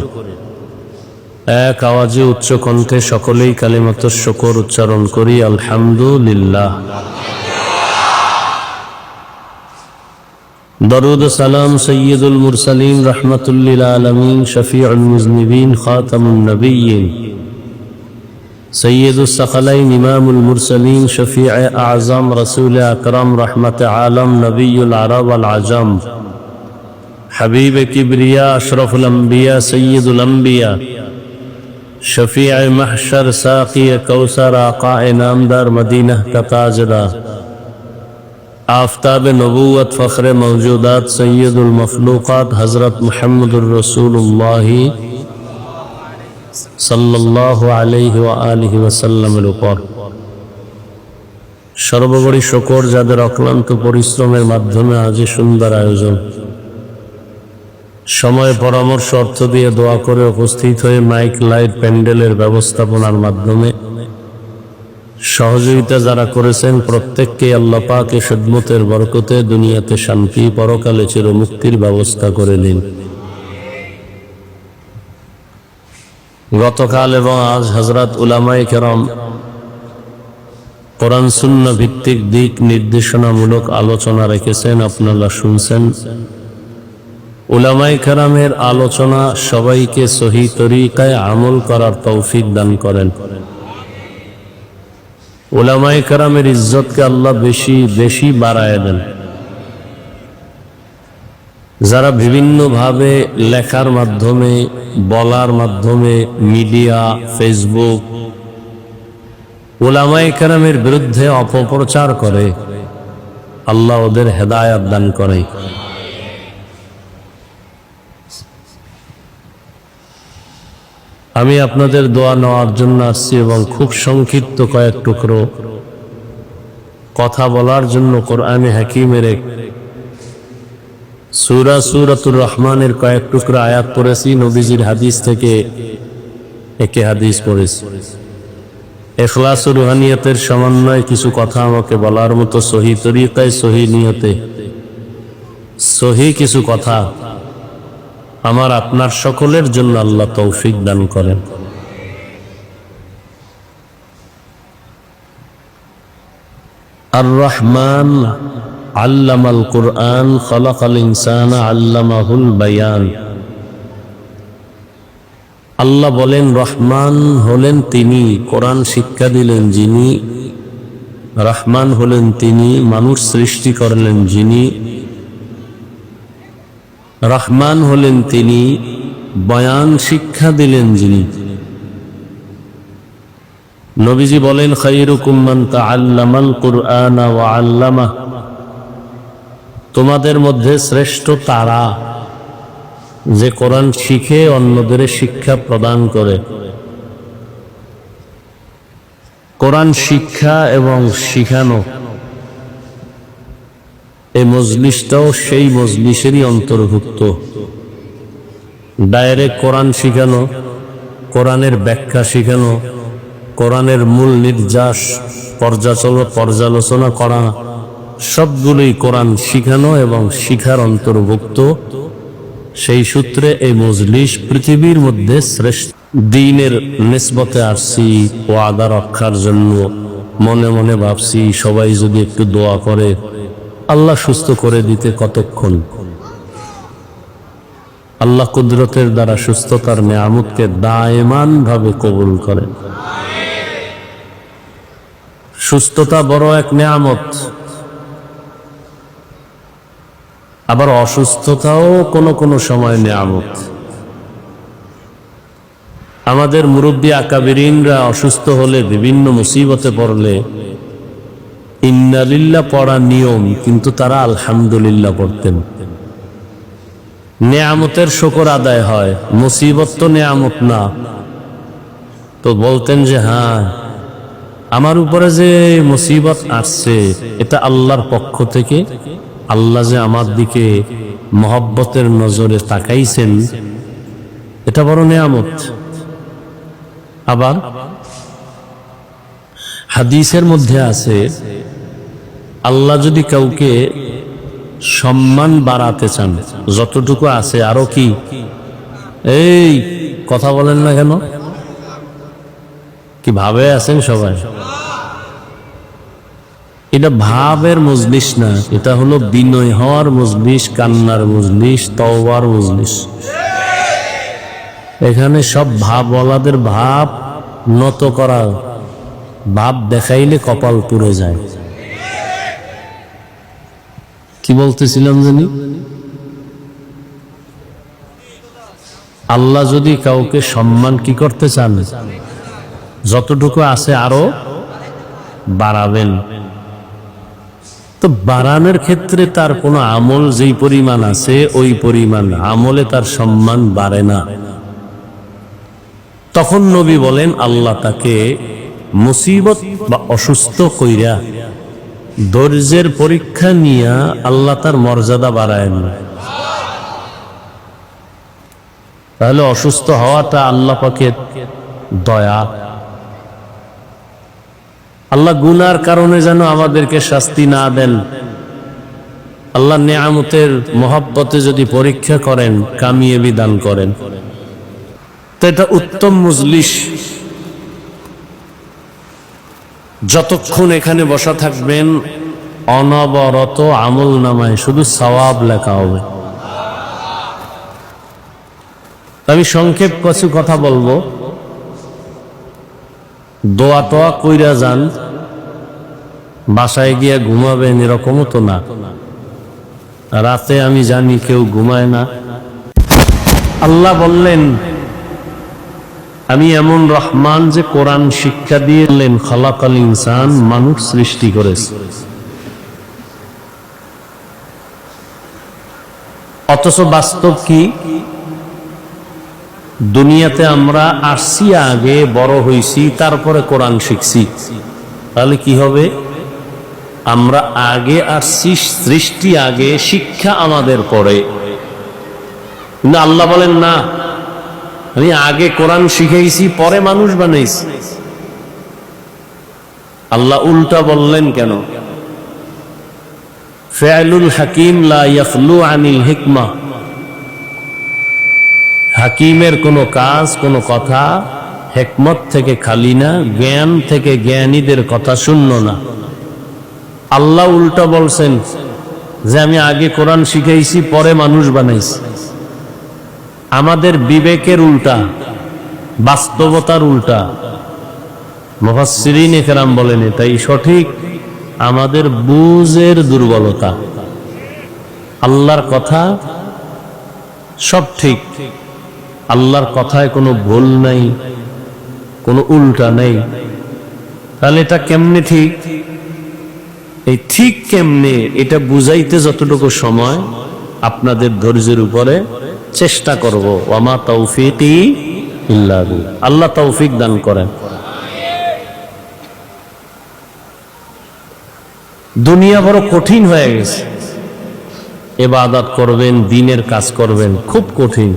এক আওয়াজে উচ্চ কণ্ঠে সকলেই কালিমাতুশ শুকর উচ্চারণ করি, আলহামদুলিল্লাহ। দরুদ সালাম সৈয়দুল মুরসালিন রহমাতুল লিল আলামিন শফিউল মুজনিবিন খাতামুন নবিয়্যিন সৈয়দুস সাকালাইন ইমামুল মুরসালিন শফিয়ে আযম রাসূল আকরাম রহমতে আলম নবিয়ুল আরব ওয়াল আজম হাবিব কিবরিয়া আশরাফুল আম্বিয়া সৈয়দুল আম্বিয়া শফিয়ে মাহশর সাকি কৌসর আকা নামদার মদিনা কা তাজদার आफताब नबूवत फ़ख्र मौजूदात सैयदुल मखलूक़ात हज़रत मुहम्मदुर रसूलुल्लाह सल्लल्लाहु अलैहि व आलिहि वसल्लमेर উপর সর্বোপরি শুকর যাদের অক্লান্ত পরিশ্রমের মাধ্যমে আজ সুন্দর আয়োজন, সময় পরামর্শ অর্থ দিয়ে দোয়া করে উপস্থিত হয়ে মাইক লাইট প্যান্ডেলের ব্যবস্থাপনার মাধ্যমে সহযোগিতা যারা করেছেন, প্রত্যেককে আল্লাহ পাকের খিদমতের বরকতে দুনিয়াতে শান্তি, পরকালে চিরমুক্তির ব্যবস্থা করে দিন। গতকাল এবং আজ হযরত উলামায়ে কেরাম কোরআন সুন্নাহ ভিত্তিক দিক নির্দেশনামূলক আলোচনা রেখেছেন, আপনারা শুনছেন। উলামায়ে কেরামের আলোচনা সবাইকে সহি তরিকায় আমল করার তৌফিক দান করেন। উলামায়ে কেরামের ইজ্জতকে আল্লাহ বেশি বেশি বাড়ায় দেন। যারা বিভিন্নভাবে লেখার মাধ্যমে, বলার মাধ্যমে, মিডিয়া, ফেসবুক উলামায়ে কেরামের বিরুদ্ধে অপপ্রচার করে, আল্লাহ ওদের হেদায়েত দান করে। আমি আপনাদের দোয়া নেওয়ার জন্য আসছি এবং খুব সংক্ষিপ্ত কয়েক টুকরো কথা বলার জন্য কোরআনে হাকিমের এক সূরাতুর রহমানের কয়েক টুকরা আয়াত পড়েছি, নবীজির হাদিস থেকে একে হাদিস পড়েছি। ইখলাস ও রুহানিয়তের সমন্বয়ে কিছু কথা আমাকে বলার মতো, সহি তরিকায়, সহি নিয়তে সহি কিছু কথা আমার আপনার সকলের জন্য আল্লাহ তৌফিক দান করেন। আর রহমান আল্লামাল কুরআন খালাকাল ইনসানা আল্লামাহুল বায়ান। আল্লাহ বলেন রহমান হলেন তিনি, কোরআন শিক্ষা দিলেন যিনি। রহমান হলেন তিনি, মানুষ সৃষ্টি করলেন যিনি। রহমান হলেন তিনি, বয়ান শিক্ষা দিলেন যিনি। নবীজি বলেন খায়রুকুম মান তাআল্লামাল কুরআনা ওয়া আল্লামা। তোমাদের মধ্যে শ্রেষ্ঠ তারা যে কোরআন শিখে অন্যদের শিক্ষা প্রদান করে। কোরআন শিক্ষা এবং শিখানো, এই মজলিসটাও সেই মজলিসেরই অন্তর্ভুক্ত। ডাইরেক্ট কোরআন শিখানো, কোরআনের ব্যাখ্যা শিখানো, কোরআনের মূল নির্যাস পর্যালোচনা করা, সবগুলোই কোরআন শিখানো এবং শিখার অন্তর্ভুক্ত। সেই সূত্রে এই মজলিস পৃথিবীর মধ্যে শ্রেষ্ঠ। দ্বীনের নিসবতে আসছি ওয়াদা রক্ষার জন্য। মনে মনে ভাবছি সবাই যদি একটু দোয়া করে আল্লাহ সুস্থ করে দিতে কতক্ষণ। আল্লাহ কুদরতের দ্বারা সুস্থতার নেয়ামতকে দায়মান ভাবে কবুল করেন। সুস্থতা বড় এক নেয়ামত, আবার অসুস্থতাও কোনো সময় নেয়ামত। আমাদের মুরব্বী আকাবিরিনরা অসুস্থ হলে, বিভিন্ন মুসিবতে পড়লে ইন্না লিল্লাহ পড়া নিয়ম, কিন্তু তারা আলহামদুলিল্লাহ পড়তেন। নেয়ামতের শুকর আদায় হয়, মুসিবত তো নেয়ামত না। তো বলতেন যে হ্যাঁ, আমার উপরে যে মুসিবত আসছে এটা আল্লাহর পক্ষ থেকে, আল্লাহ যে আমার দিকে মহব্বতের নজরে তাকাইছেন, এটা বড় নেয়ামত। আবার হাদিসের মধ্যে আছে, আল্লাহ যদি কাউকে সম্মান বাড়াতে চান, যতটুকু আছে আরো কি, এই কথা বলেন না কেন, কি ভাবে আছেন সবাই? এটা ভাবের মজলিস না, এটা হলো বিনয় হওয়ার মজলিস, কান্নার মজলিস, তওবার মজলিস। এখানে সব ভাবওয়ালাদের ভাব নত করা, ভাব দেখাইলে কপাল পুড়ে যায়। কি বলতেছিলাম জানি? আল্লাহ যদি কাউকে সম্মান কি করতে চান, যতটুকু আছে আরো বাড়াবেন। তো বাড়ানোর ক্ষেত্রে তার কোনো আমল যেই পরিমাণ আছে ওই পরিমাণ আমলে তার সম্মান বাড়ে না। তখন নবী বলেন আল্লাহ তাকে মুসিবত বা অসুস্থ কইরা ধৈর্যের পরীক্ষা নিয়া আল্লাহ তার মর্যাদা বাড়ায় না। তাহলে অসুস্থ হওয়াটা আল্লাহ পাকের দয়া। আল্লাহ গুনার কারণে যেন আমাদেরকে শাস্তি না দেন। আল্লাহ নেয়ামতের মহব্বতে যদি পরীক্ষা করেন, কামিয়াবি দান করেন। তো এটা উত্তম মজলিস। যতক্ষণ এখানে বসা থাকবেন অনবরত আমল নামায় শুধু সওয়াব লেখা হবে। আমি সংক্ষেপ কিছু কথা বলবো। দোয়া টোয়া কইরা যান, বাসায় গিয়া ঘুমাবেন এরকমও তো না। রাতে আমি জানি কেউ ঘুমায় না। আল্লাহ বললেন আমি এমন রহমান যে কোরআন শিক্ষা দিয়েলেন, খালাকাল ইনসান, মানুষ সৃষ্টি করেছে। অথচ বাস্তব কি? দুনিয়াতে আমরা আসছি আগে, বড় হইছি, তারপরে কোরআন শিখছি। তাহলে কি হবে? আমরা আগে আসছি, সৃষ্টি আগে, শিক্ষা আমাদের পরে। কিন্তু আল্লাহ বলেন না, আমি আগে কোরআন শিখাইছি পরে মানুষ বানাইছি। আল্লাহ উল্টা বললেন কেন? ফিআলুল হাকিম লা ইয়াখলু আনিল হিকমা, হাকিমের কোনো কাজ, কোনো কথা হিকমত থেকে খালি না, জ্ঞান থেকে জ্ঞানীদের কথা শূন্য না। আল্লাহ উল্টা বলছেন যে আমি আগে কোরআন শিখাইছি পরে মানুষ বানাইছি। আমাদের বিবেকের উল্টা, বাস্তবতার উল্টা। মুফাসসিরিন কেরাম বলেন এটাই সঠিক, আমাদের বুঝের দুর্বলতা। আল্লাহর কথা সব ঠিক, আল্লাহর কথায় কোনো ভুল নাই, কোনো উল্টা নেই। তাহলে এটা কেমনে ঠিক? এই ঠিক কেমনে এটা বুঝাইতে যতটুকু সময় আপনাদের ধৈর্যের উপরে চেষ্টা করব। ওয়ামা তৌফিকি ইল্লা বিল্লাহ, আল্লাহ তৌফিক দান করেন। দুনিয়া বড় কঠিন হয়ে গেছে, ইবাদত করবেন, দ্বীনের কাজ করবেন, খুব কঠিন।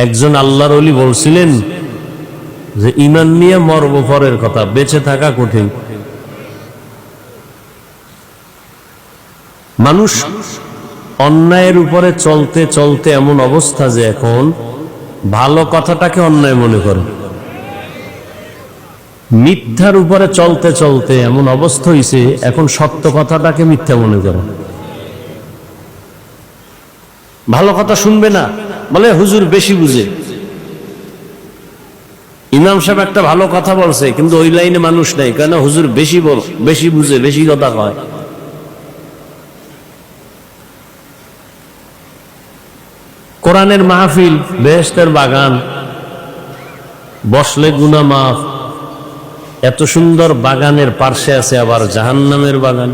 একজন আল্লাহর ওলি বলছিলেন যে ঈমান নিয়ে মরব পরের কথা, বেঁচে থাকা কঠিন। মানুষ অন্যায়ের উপরে চলতে চলতে এমন অবস্থা যে এখন ভালো কথাটাকে অন্যায় মনে করে, মিথ্যার উপরে চলতে চলতে এমন অবস্থা হয়েছে এখন সত্য কথাটাকে মিথ্যা মনে করে। ভালো কথা শুনবে না, বলে হুজুর বেশি বুঝে। ইমাম সাহেব একটা ভালো কথা বলছে কিন্তু ওই লাইনে মানুষ নাই, কেন? হুজুর বেশি বুঝে, বেশি কথা কয়। কোরআনের মাহফিল বেহেশতের বাগান, বসলে গুনাহ মাফ। এত সুন্দর বাগানের পার্শ্বে আছে আবার জাহান্নামের বাগান,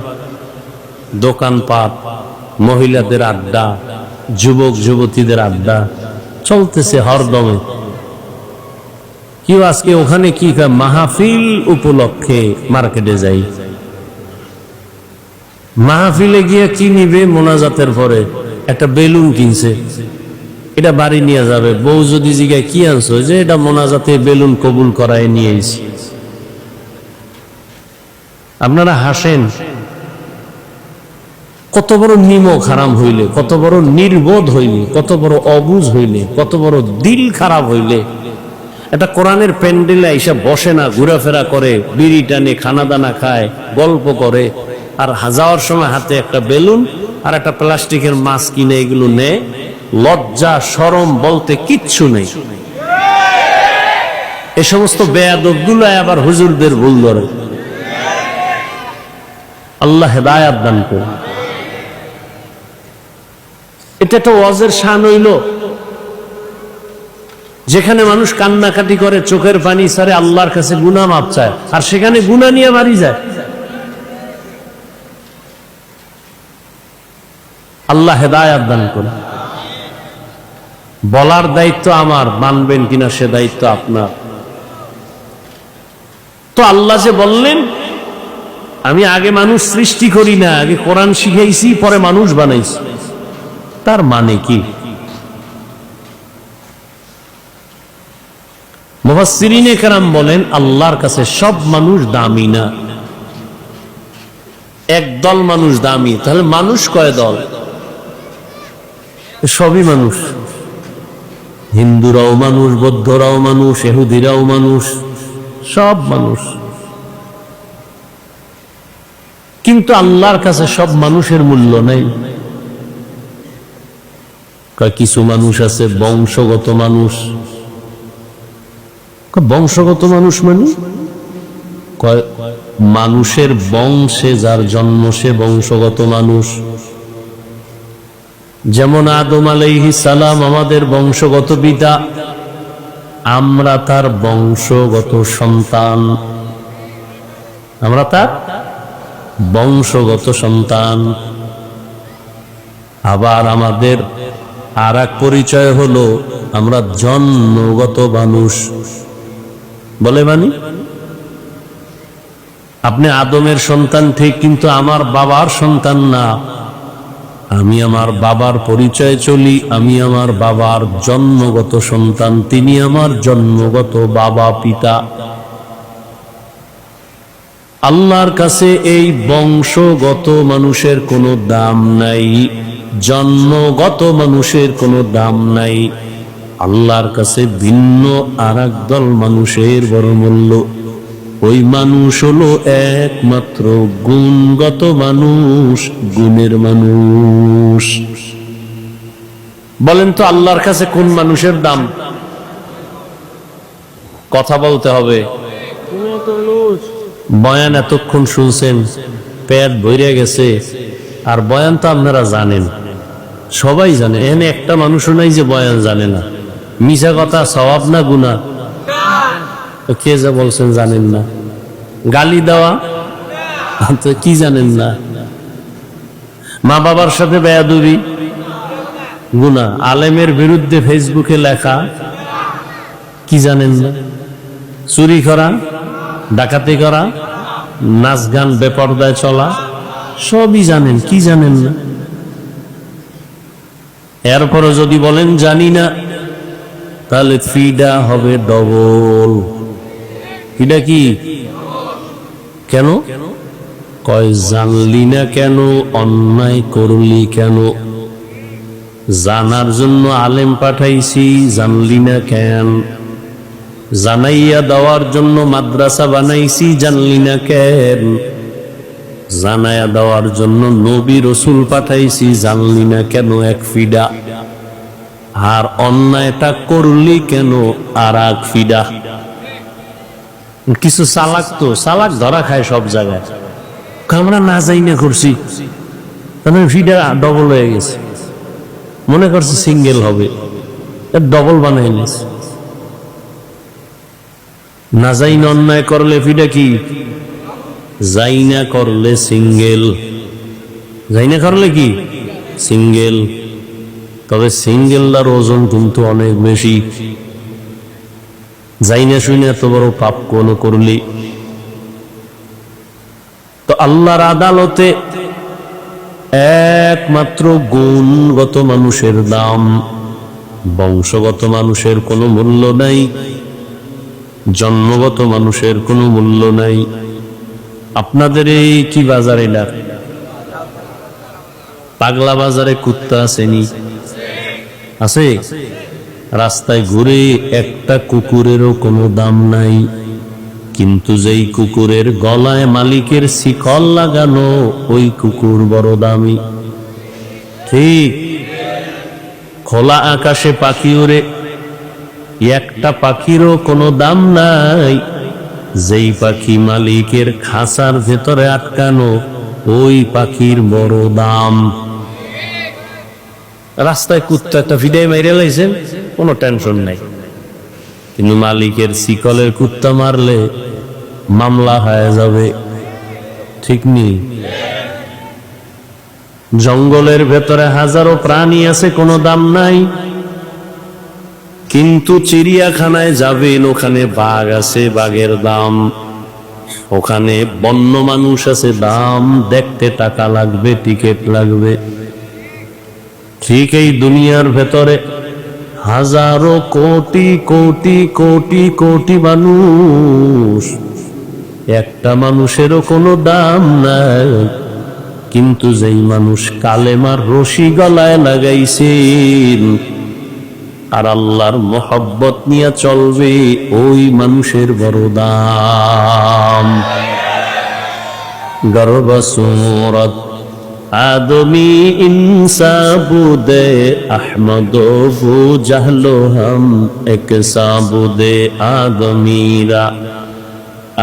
দোকানপাট, মহিলাদের আড্ডা, যুবক যুবতীদের আড্ডা চলতেছে হরদমে। কেউ আজকে ওখানে কি মাহফিল উপলক্ষে মার্কেটে যাই, মাহফিলে গিয়ে কি নিবে? মোনাজাতের পরে একটা বেলুন কিনছে, এটা বাড়ি নিয়ে যাবে। বউ যদি জিগায় কি আনছো, যে এটা মোনাজাতে বেলুন কবুল করায় নিয়ে এসেছি। আপনারা হাসেন, কত বড় নিমক হারাম হইলে, কত বড় নির্বোধ হইলে, কত বড় অবুঝ হইলে, কত বড় দিল খারাপ হইলে এটা কোরআনের প্যান্ডেলে আইসা বসে না, ঘোরাফেরা করে, বিড়ি টানে, খানা দানা খায়, গল্প করে, আর যাওয়ার সময় হাতে একটা বেলুন আর একটা প্লাস্টিকের মাছ কিনে এগুলো নেয়। লজ্জা শরম বলতে কিচ্ছু নেই। এ সমস্ত বেয়াদবগুলো আবার হুজুরদের ভুল ধরে। আল্লাহ হেদায়াত দান করুন। এটা তো ওয়াজের শান হইল, যেখানে মানুষ কান্নাকাটি করে, চোখের পানি ছাড়ে, আল্লাহর কাছে গুনাহ মাপ চায়, আর সেখানে গুনাহ নিয়ে বাড়ি যায়। আল্লাহ হেদায়াত দান করুন। বলার দায়িত্ব আমার, মানবেন কিনা সে দায়িত্ব আপনার। তো আল্লাহ যে বললেন আমি আগে মানুষ সৃষ্টি করি না, আগে কোরআন শিখাইছি পরে মানুষ বানাইছি, তার মানে কি? মুফাসসিরিনে কেরাম বলেন আল্লাহর কাছে সব মানুষ দামি না, একদল মানুষ দামি। তাহলে মানুষ কয় দল? সবই মানুষ। হিন্দুরাও মানুষ, বৌদ্ধরাও মানুষ, ইহুদিরাও মানুষ, সব মানুষ। কিন্তু আল্লাহর কাছে সব মানুষের মূল্য নেই। কিছু মানুষ আছে বংশগত মানুষ। বংশগত মানুষ মানে মানুষের বংশে যার জন্ম সে বংশগত মানুষ। যেমন আদম আলাইহিস সালাম আমাদের বংশগত পিতা, আমরা তার বংশগত সন্তান, আমরা তার বংশগত সন্তান। আবার আমাদের আর এক পরিচয় হলো আমরা জন্মগত মানুষ। বলে মানি আপনি আদমের সন্তান ঠিক, কিন্তু আমার বাবার সন্তান না। আমি আমার বাবার পরিচয় চলি, আমি আমার বাবার জন্মগত সন্তান, তিনি আমার জন্মগত বাবা পিতা। আল্লাহর কাছে এই বংশগত মানুষের কোনো দাম নাই, জন্মগত মানুষের কোনো দাম নাই। আল্লাহর কাছে ভিন্ন আর একদল মানুষের বড় মূল্য। ওই মানুষ হলো একমাত্র গুণগত মানুষ, গুণের মানুষ। বলেন তো আল্লাহর কাছে কোন মানুষের দাম? কথা বলতে হবে। বয়ান এতক্ষণ শুনছেন, পেট ভরে গেছে, আর বয়ান তো আপনারা জানেন, সবাই জানে। এনে একটা মানুষও নাই যে বয়ান জানে না। মিছা কথা সওয়াব না গুনাহ? কে যা বলছেন জানেন না? গালি দেওয়া তো কি জানেন না? মা বাবার সাথে বেয়াদবি গুনাহ। আলেমের বিরুদ্ধে ফেসবুকে লেখা কি জানেন না? চুরি করা, ডাকাতি করা, নাচ গান বেপরদায় চলা, সবই জানেন। কি জানেন না? এরপরে যদি বলেন জানি না, তাহলে ফিডা হবে ডবল। ফিডা কি? কেন? কয় জানলি না কেন, অন্যায় করলি কেন? জানার জন্য আলেম পাঠাইছি, জানলি না কেন? জানাইয়া দেওয়ার জন্য মাদ্রাসা বানাইছি, জানলি না কেন? জানাইয়া দেওয়ার জন্য নবী রসুল পাঠাইছি, জানলি না কেন? এক ফিডা। আর অন্যায়টা করলি কেন? আর এক ফিডা। কিছু চালাক তো চালাক ধরা খায় সব জায়গায়। আমরা না যাই না করছি, তাহলে ফিডা ডবল হয়ে গেছে। মনে করছে সিঙ্গেল হবে, ডবল বানাই নিয়েছে। না যাই না অন্যায় করলে ফিডা কি? যাই না করলে সিঙ্গেল। যাই না করলে কি? সিঙ্গেল। তবে সিঙ্গেলটার ওজন কিন্তু অনেক বেশি। যাই না শুনে এত বড় পাপ কোন করলি। তো আল্লাহর আদালতে একমাত্র গুণগত মানুষের দাম, বংশগত মানুষের কোনো মূল্য নাই, জন্মগত মানুষের কোনো মূল্য নাই। আপনাদের এই কি বাজার, এটা পাগলা বাজারে কুত্তা আসেনি? আছে? রাস্তায় ঘুরে একটা কুকুরেরও কোনো দাম নাই, কিন্তু যেই কুকুরের গলায় মালিকের শিকল লাগানো, ওই কুকুর বড় দামি। ঠিক? খোলা আকাশে পাখি ওড়ে, একটা পাখিরও কোনো দাম নাই, যেই পাখি মালিকের খাঁচার ভেতরে আটকানো, ওই পাখির বড় দাম। রাস্তায় কুত্তা একটা ভিডাই মেরে লাইছেন, কোনো টেনশন নাই, কিন্তু মালিকের শিকলের কুত্তা মারলে মামলা হয়ে যাবে। ঠিক নেই? জঙ্গলের ভেতরে হাজারো প্রাণী আছে, কোনো দাম নাই, কিন্তু চিড়িয়াখানায় যাবেন, ওখানে বাঘ আছে, বাঘের দাম। ওখানে বন্য মানুষ আছে, দাম। দেখতে টাকা লাগবে, টিকিট লাগবে। ঠিক এই দুনিয়ার ভেতরে হাজারো কোটি কোটি কোটি কোটি মানুষ, একটা মানুষেরও কোনো দাম নাই, কিন্তু যেই মানুষ কালেমার রশি গলায় লাগাইছেন আর আল্লাহর মোহব্বত নিয়ে চলবে, ওই মানুষের বড় দাম। গর্ব সুরত आदमी इंसा बुदे अहमद बू जहलो हम एक साबुदे आदमीरा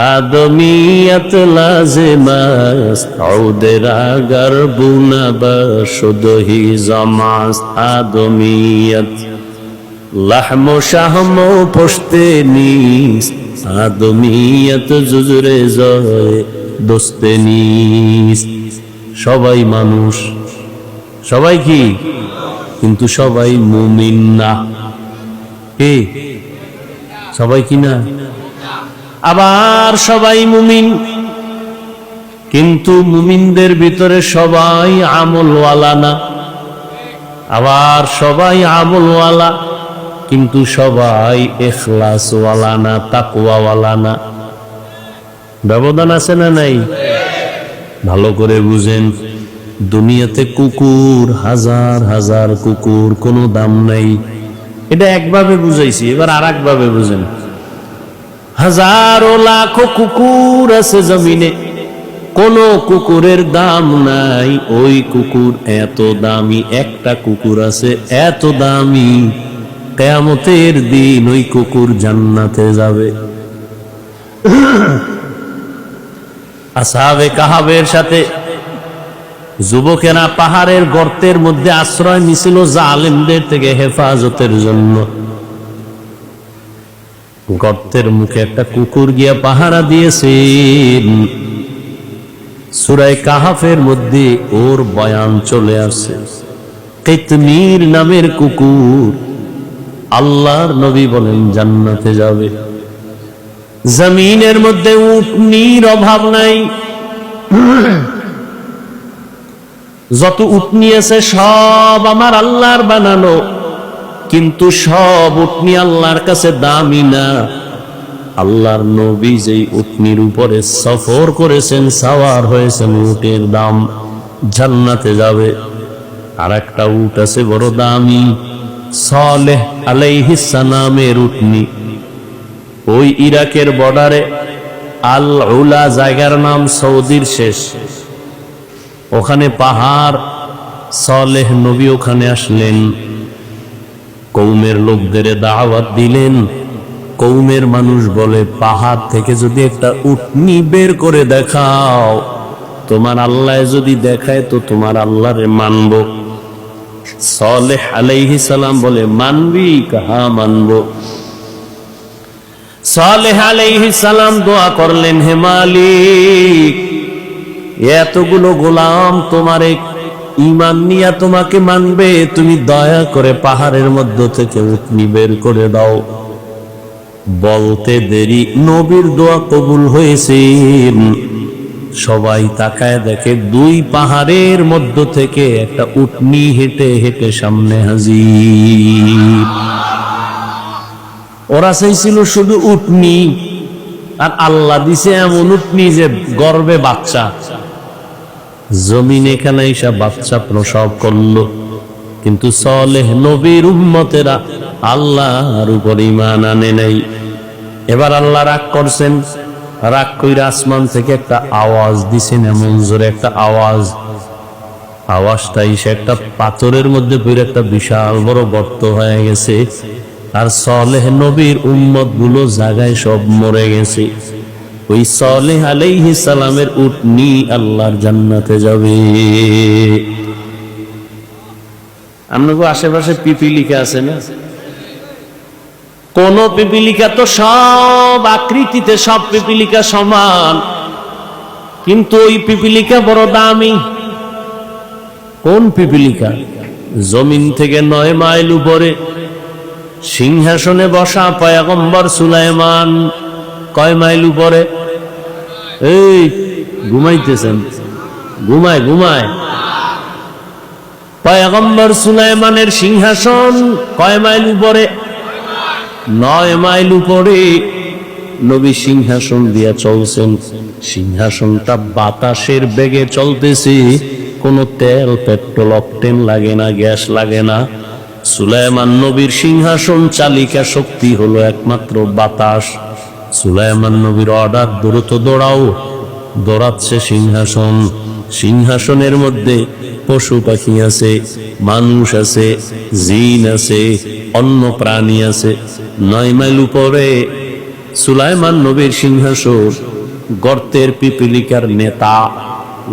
आदमीयत लाजिमास औदेरा गर्बुना बशुद ही जमास आदमीयत लहमो शाहमो पुश्ते नीस आदमीयत जुजरे जोए दोस्ते नीस। সবাই মানুষ, সবাই কি? কিন্তু সবাই মুমিন না। কে? সবাই কি না? আবার সবাই মুমিন, কিন্তু মুমিনদের ভিতরে সবাই আমলওয়ালা না, আবার সবাই আমলওয়ালা কিন্তু সবাই ইখলাসওয়ালা না, তাকওয়াওয়ালা না। ব্যবধান আছে না নাই? ভালো করে বুঝেন। দুনিয়াতে কুকুর, হাজার হাজার কুকুর, কোনো দাম নাই। এটা একভাবে বুঝাইছি, এবার আর একভাবে বুঝেন। হাজারো লাখো কুকুর আছে জমিনে, কোন কুকুরের দাম নাই। ওই কুকুর এত দামি, একটা কুকুর আছে এত দামি, কিয়ামতের দিন ওই কুকুর জান্নাতে যাবে। আসহাবে কাহাবের সাথে যুবকেরা পাহাড়ের গর্তের মধ্যে আশ্রয় নিছিল জালেমদের থেকে হেফাজতের জন্য। গর্তের মুখে একটা কুকুর গিয়া পাহারা দিয়েছেন। সূরা কাহাফের মধ্যে ওর বয়ান চলে আসে। কিতমির নামের কুকুর, আল্লাহর নবী বলেন জান্নাতে যাবে। জমিনের মধ্যে উটনির অভাব নাই, যত উটনি আছে সব আমার আল্লাহর বানানো, কিন্তু সব উটনি আল্লাহর কাছে দামি না। আল্লাহর নবী যেই উটনির উপরে সফর করেছেন, সাওয়ার হয়েছেন, উটের দাম জান্নাতে যাবে। আর একটা উট আছে বড় দামি, সালেহ আলাইহিস সালামের উটনি। ওই ইরাকের বর্ডারে আল উলা জায়গার নাম, সৌদির শেষ, ওখানে পাহাড়। সালেহ নবী ওখানে আসলেন, কওমের লোকদের দাওয়াত দিলেন। কওমের মানুষ বলে, পাহাড় থেকে যদি একটা উটনি বের করে দেখাও, তোমার আল্লাহ যদি দেখায় তো তোমার আল্লাহরে মানব। সালেহ আলাইহিস সালাম বলে, মানবি? কাহা মানব। সালেহ আলাইহিস সালাম দোয়া করলেন, হে মালিক, এতগুলো গোলাম তোমারে ঈমান নিয়ে তোমাকে মানবে, তুমি দয়া করে পাহাড়ের মধ্য থেকে উটনি বের করে দাও। বলতে দেরি নবীর দোয়া কবুল হয়েছে। সবাই তাকায় দেখে, দুই পাহাড়ের মধ্য থেকে একটা উটনি হেঁটে হেঁটে সামনে হাজির। ওরা চাইছিল শুধু উটনি, আর আল্লাহ দিছে এমন উটনি যে গর্বে বাচ্চা। জমিন এখানে এসে বাচ্চা প্রসব করলো। কিন্তু সালেহ নবীর উম্মতেরা আল্লাহর উপর ঈমান আনে নাই। এবার আল্লাহ রাগ করছেন, রাগ কইরা আসমান থেকে একটা আওয়াজ দিছেন, এমন জোরে একটা আওয়াজ। আওয়াজটা এসে একটা পাথরের মধ্যে পড়ে একটা বিশাল বড় গর্ত হয়ে গেছে। আর সালেহ নবীর উম্মত গুলো জায়গায় সব মরে গেছে। ওই সালেহ আলাইহিস সালামের উটনি আল্লাহর জান্নাতে যাবে। আপনাকে আশেপাশে পিপিলিকা আছে না? কোন পিপিলিকা তো সব আকৃতিতে সব পিপিলিকা সমান, কিন্তু ওই পিপিলিকা বড় দামি। কোন পিপিলিকা? জমিন থেকে 9 মাইল উপরে সিংহাসনে বসা পয়গম্বর সুলাইমান। কয় মাইল উপরে? এই ঘুমাইতেছেন? ঘুমায় ঘুমায়। পয়গম্বর সুলাইমানের সিংহাসন কয় মাইল উপরে? 9 মাইল উপরে। নবী সিংহাসন দিয়া চলছেন। সিংহাসনটা বাতাসের বেগে চলতেছে, কোনো তেল, পেট্রোল, অকটেন লাগে না, গ্যাস লাগে না। সুলাইমান নবীর সিংহাসন চালিকা শক্তি হলো একমাত্র বাতাস। সুলাইমান নবীর অর্ডার, দ্রুত দৌড়াও। দৌড়াচ্ছে সিংহাসন। সিংহাসনের মধ্যে পশু পাখি আছে, মানুষ আছে, জিন আছে, অন্য প্রাণী আছে। 9 মাইল উপরে সুলাইমান নবীর সিংহাসন। গর্তের পিপিলিকার নেতা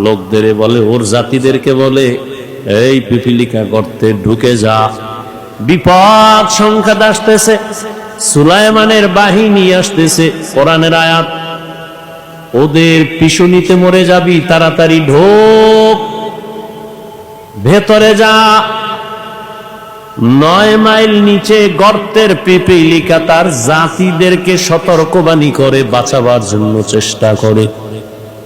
লোকদের বলে, ওর জাতিদেরকে বলে, এই পিপিলিকা গর্তে ঢুকে যা, বিপদ সংখ্যা আসতেছে, সুলাইমানের বাহিনী আসতেছে। কোরআনের আয়াত, ওদের পিছুনিতে মরে যাবি, তাড়াতাড়ি ঢোক, ভেতরে যা। 9 মাইল নিচে গর্তের পিপিলিকা তার জাতিদেরকে সতর্কবাণী করে, বাঁচাবার জন্য চেষ্টা করে।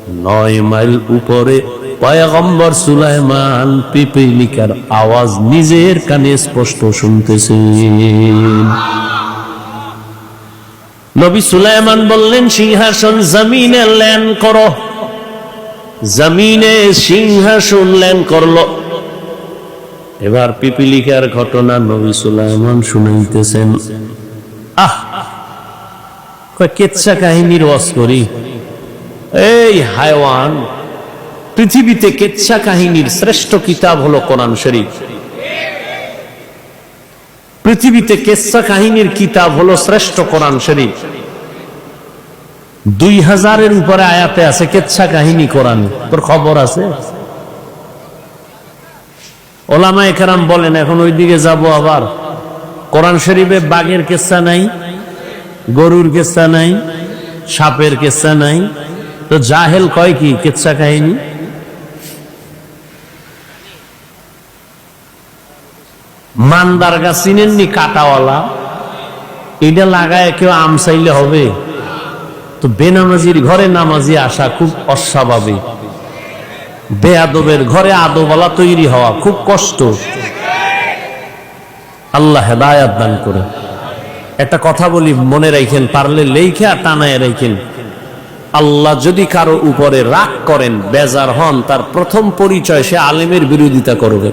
9 মাইল উপরে পয়গম্বর সুলাইমান পিপীলিকার আওয়াজ নিজের কানে স্পষ্ট শুনতেছেন। নবী সুলাইমান বললেন, সিংহাসন জমিনে ল্যান্ড করো। জমিনে সিংহাসন ল্যান্ড করলো। এবার পিপীলিকার ঘটনা নবী সুলাইমান শুনাইতেছেন। কেচ্ছা কাহিনীর ওয়াজ করি? এই হায়ওয়ান, পৃথিবীতে কেচ্ছা কাহিনীর শ্রেষ্ঠ কিতাব হলো কোরআন শরীফ। পৃথিবীতে কেচ্ছা কাহিনীর কিতাব হলো শ্রেষ্ঠ কোরআন শরীফ। 2000-এর উপরে আয়াতে আছে কেচ্ছা কাহিনী কোরআন। তোর খবর আছে? ওলামায়ে কেরাম বলেন, এখন ওইদিকে যাব আবার। কোরআন শরীফে বাঘের কেচ্ছা নাই, গরুর কেচ্ছা নাই, সাপের কেচ্ছা নাই, তো জাহেল কয় কি কেচ্ছা কাহিনী? মান্দার গাছ চিনেননি, কাটাওয়ালা, এটা লাগায় কেউ আম চাইলে হবে? তো বেনামাজির ঘরে নামাজি আসা খুব অস্বাভাবিক। বেয়াদবের ঘরে আদবওয়ালা তৈরি হওয়া খুব কষ্ট। আল্লাহ হেদায়াত দান করে। একটা কথা বলি, মনে রাখেন, পারলে লেখে আর টানায় রাখেন। আল্লাহ যদি কারো উপরে রাগ করেন, বেজার হন, তার প্রথম পরিচয় সে আলেমের বিরোধিতা করবে।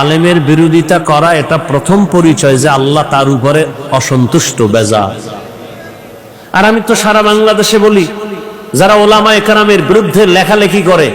আলেমের বিরোধিতা করা এটা প্রথম পরিচয় যে আল্লাহ তার উপরে অসন্তুষ্ট, বেজার। আর আমি তো সারা বাংলাদেশে বলি, যারা ওলামায়ে কেরামের বিরুদ্ধে লেখালেখি করে